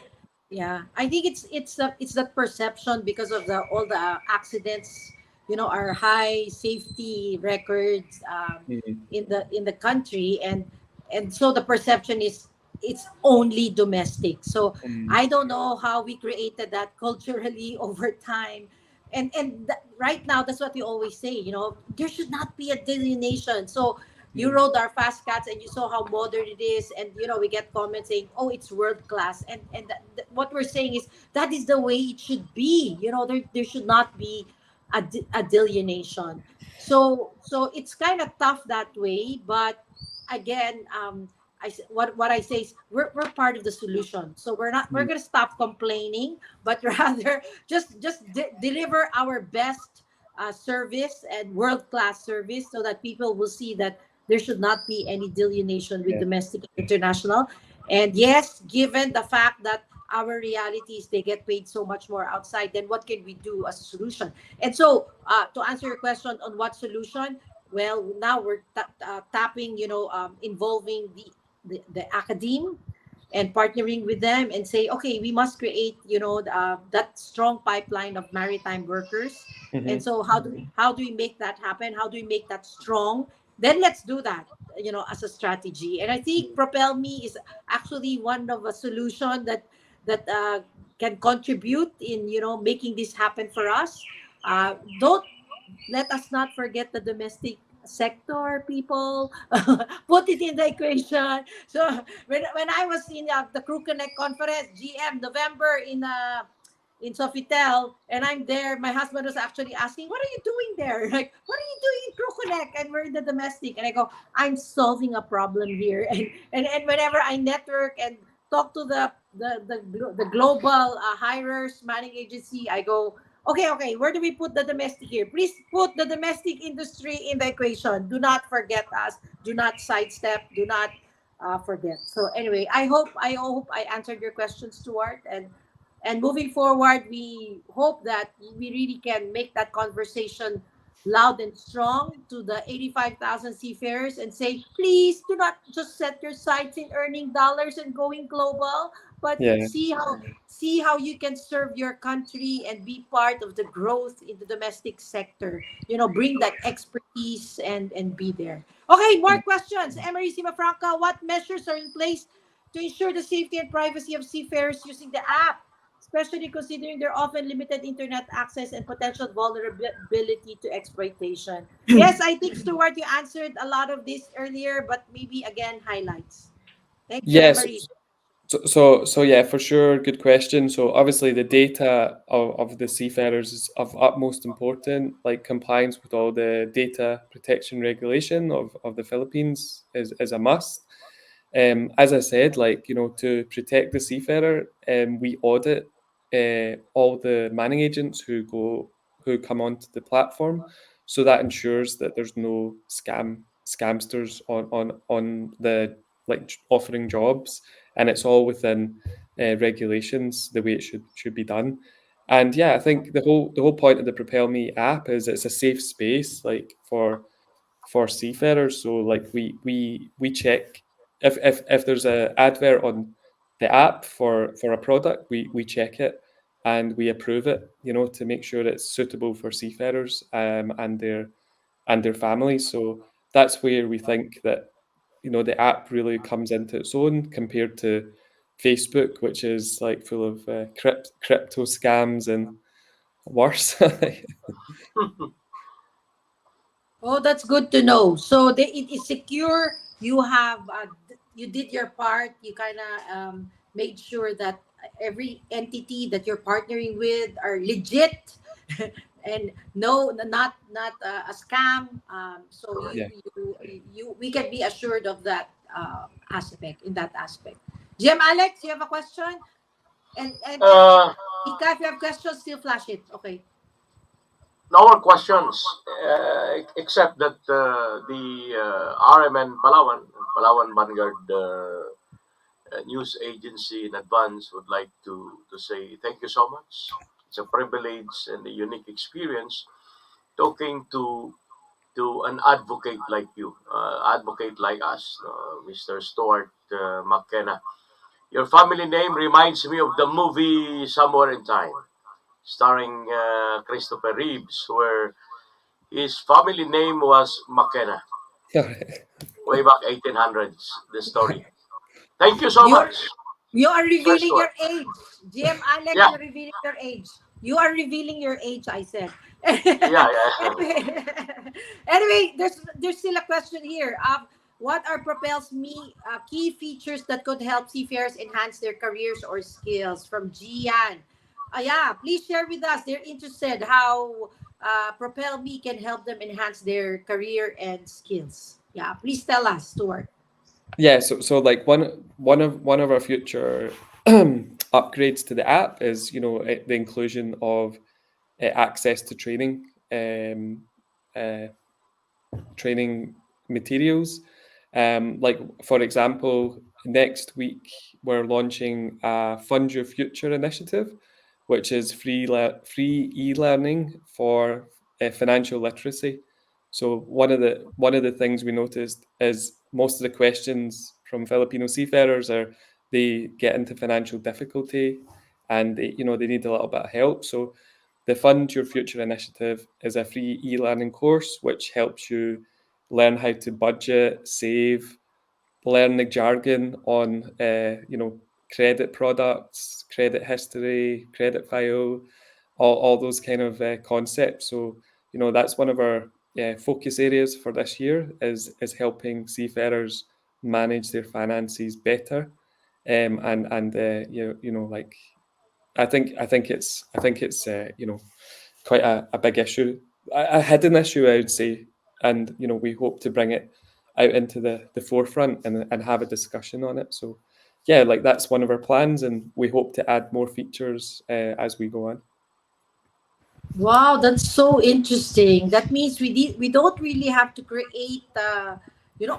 Yeah, I think it's that perception because of the all the accidents, our high safety records mm, in the country, and so the perception is it's only domestic. So mm, I don't know how we created that culturally over time, right now that's what we always say. There should not be a delineation. So you mm, rode our fast cats and you saw how modern it is, and we get comments saying, oh, it's world class, and what we're saying is that is the way it should be. There should not be a delineation. So it's kind of tough that way, but again, what I say is we're part of the solution. So we're mm, gonna stop complaining, but rather just deliver our best service and world class service, so that people will see that there should not be any delineation with yeah, domestic and international. And yes, given the fact that our reality is they get paid so much more outside, then what can we do as a solution? And so, to answer your question on what solution, well, now we're tapping, involving the academe and partnering with them and say, okay, we must create, that strong pipeline of maritime workers. And hmm so how do we make that happen? How do we make that strong? Then let's do that, as a strategy. And I think Propel Me is actually one of a solution that can contribute in, making this happen for us. Don't let us not forget the domestic sector, people. Put it in the equation. So when I was in the Crew Connect conference, GM November in Sofitel, and I'm there, my husband was actually asking, what are you doing there? Like, what are you doing in Crew Connect? And we're in the domestic. And I go, I'm solving a problem here. And whenever I network and talk to the global hirers manning agency, I go, okay, where do we put the domestic here? Please put the domestic industry in the equation. Do not forget us. Do not sidestep. Do not for them. So anyway, I hope I answered your question, Stuart. And moving forward, we hope that we really can make that conversation loud and strong to the 85,000 seafarers and say, please do not just set your sights in earning dollars and going global, but Yeah. see how you can serve your country and be part of the growth in the domestic sector. Bring that expertise and be there. Okay, more questions. Emery Simafranca, what measures are in place to ensure the safety and privacy of seafarers using the app, especially considering their often limited internet access and potential vulnerability to exploitation? Yes, I think, Stuart, you answered a lot of this earlier, but maybe again, highlights. Thank you, Yes. Emery. So yeah, for sure, good question. So obviously the data of the seafarers is of utmost important, like compliance with all the data protection regulation of the Philippines is a must. As I said, like, to protect the seafarer, we audit all the manning agents who come onto the platform, so that ensures that there's no scamsters on the, like, offering jobs, and it's all within regulations the way it should be done. And yeah, I think the whole point of the Propelme app is it's a safe space, like, for seafarers. So like we check if there's a advert on the app for a product, we check it and we approve it, to make sure it's suitable for seafarers, and their families. So that's where we think that, the app really comes into its own compared to Facebook, which is like full of crypto scams and worse. Oh, that's good to know. So it is secure. You did your part. You kind of made sure that every entity that you're partnering with are legit, and no, not a scam. So Yeah. we can be assured of that aspect in that aspect. Jim, Alex, you have a question, and Uh, if you have questions, still flash it. Okay. no more questions, except that the RMN Palawan Vanguard news agency in advance would like to say thank you so much. It's a privilege and a unique experience talking to an advocate like you, advocate like us, Mr. Stuart McKenna. Your family name reminds me of the movie Somewhere in Time, starring Christopher Reeves, where his family name was McKenna, way back 1800s, the story. Thank you so You're much, You are Sir revealing Stuart. your age. GM Alex, Yeah, you're revealing your age. You are revealing your age, I said. yeah, yeah. anyway, anyway, there's still a question here. What are Propel's key features that could help seafarers enhance their careers or skills? From Gian. Yeah, please share with us. They're interested how Propel Me can help them enhance their career and skills. Yeah, please tell us, Stuart. Yeah, so like one of our future upgrades to the app is, the inclusion of access to uh, training materials. Like, for example, next week we're launching a Fund Your Future initiative, which is free e-learning for financial literacy. So one of the things we noticed is most of the questions from Filipino seafarers are they get into financial difficulty, and they need a little bit of help. So the Fund Your Future initiative is a free e-learning course which helps you learn how to budget, save, learn the jargon on credit products, credit history, credit file, all those kind of concepts. So that's one of our focus areas for this year is helping seafarers manage their finances better, and like I think it's quite a big issue, a hidden issue, I would say, and we hope to bring it out into the forefront and have a discussion on it. So yeah, like that's one of our plans, and we hope to add more features as we go on. Wow, that's so interesting. That means we don't really have to create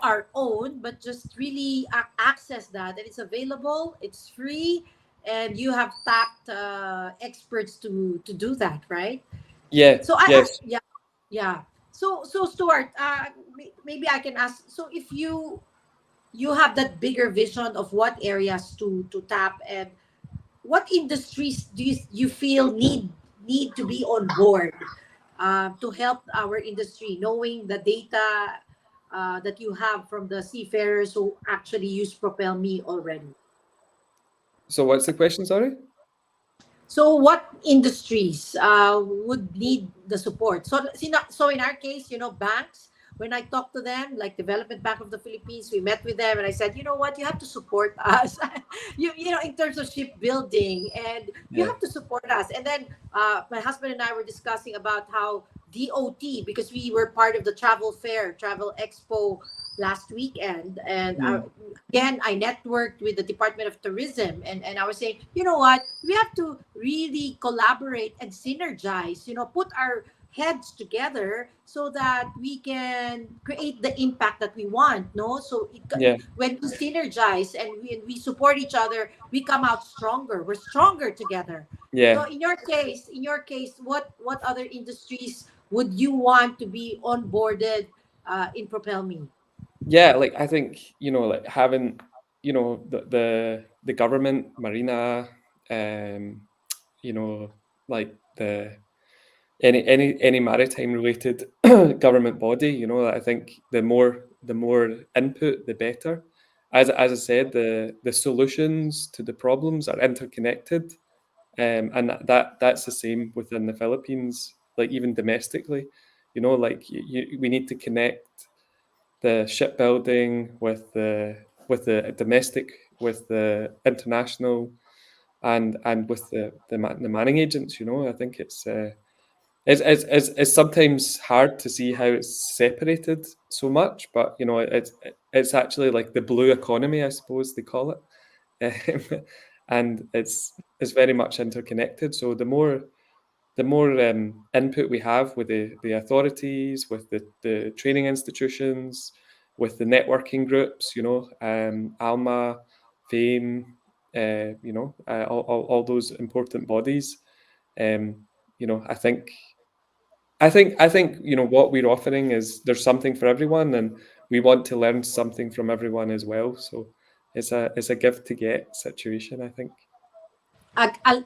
our own, but just really access that, and it's available, it's free, and you have tapped experts to do that, right? Yeah, So yes. yeah, yeah. So Stuart, maybe I can ask. So if you have that bigger vision of what areas to tap, and what industries do you feel need to be on board to help our industry, knowing the data that you have from the seafarers who actually use Propelme already? So what's the question, sorry? So, what industries would need the support? So in our case, banks. When I talked to them, like Development Bank of the Philippines, we met with them, and I said, you know what, you have to support us. In terms of shipbuilding, and you Yeah. have to support us. And then my husband and I were discussing about how DOT, because we were part of the travel fair, travel expo last weekend, and Mm. again, I networked with the Department of Tourism, and I was saying, you know what, we have to really collaborate and synergize, put our heads together so that we can create the impact that we want, no? So Yeah, when we synergize and we support each other, we come out stronger. We're stronger together. So yeah. in your case, what other industries would you want to be onboarded in Propel Me? Yeah, like I think, like having, the government, Marina, um, like the any maritime related government body, I think the more input, the better. As I said, the solutions to the problems are interconnected, and that's the same within the Philippines, like even domestically, like we need to connect the shipbuilding with the domestic, with the international, and with the manning agents. I think it's sometimes hard to see how it's separated so much, but it's actually like the blue economy, I suppose they call it. And it's very much interconnected. So the more input we have with the authorities, with the training institutions, with the networking groups, ALMA, FAME, all those important bodies. Um, I think what we're offering is there's something for everyone, and we want to learn something from everyone as well. So it's a give to get situation, I think.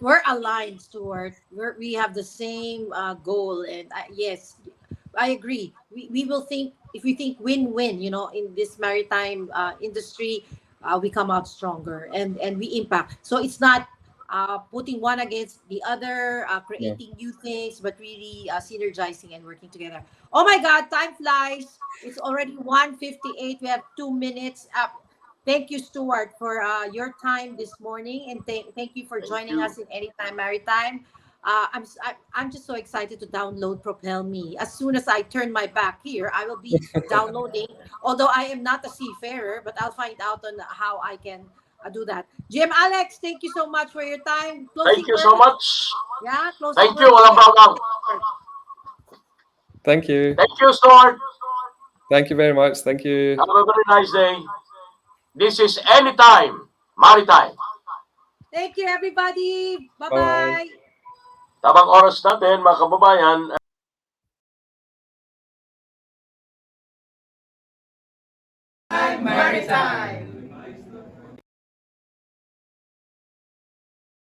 We're aligned, Stuart. We have the same goal, and yes, I agree. We will think, if we think win-win, in this maritime industry, we come out stronger, and we impact. So it's not putting one against the other, No. creating new things, but really synergizing and working together. Oh my God, time flies. It's already 1:58. We have 2 minutes. Thank you, Stuart, for your time this morning, and thank you for Thank joining you. us in Anytime Maritime. I'm just so excited to download Propel Me. As soon as I turn my back here, I will be downloading. Although I am not a seafarer, but I'll find out on how I can do that. Jim, Alex, thank you so much for your time. Thank Closing you so words. much. Yeah, closing Thank you. words. Walang bawang. Thank you. Thank you, Stuart. Thank you very much. Thank you. Have a very nice day. This is Anytime Maritime. Thank you, everybody. Bye Bye. bye. Tamang oras natin, mga kababayan,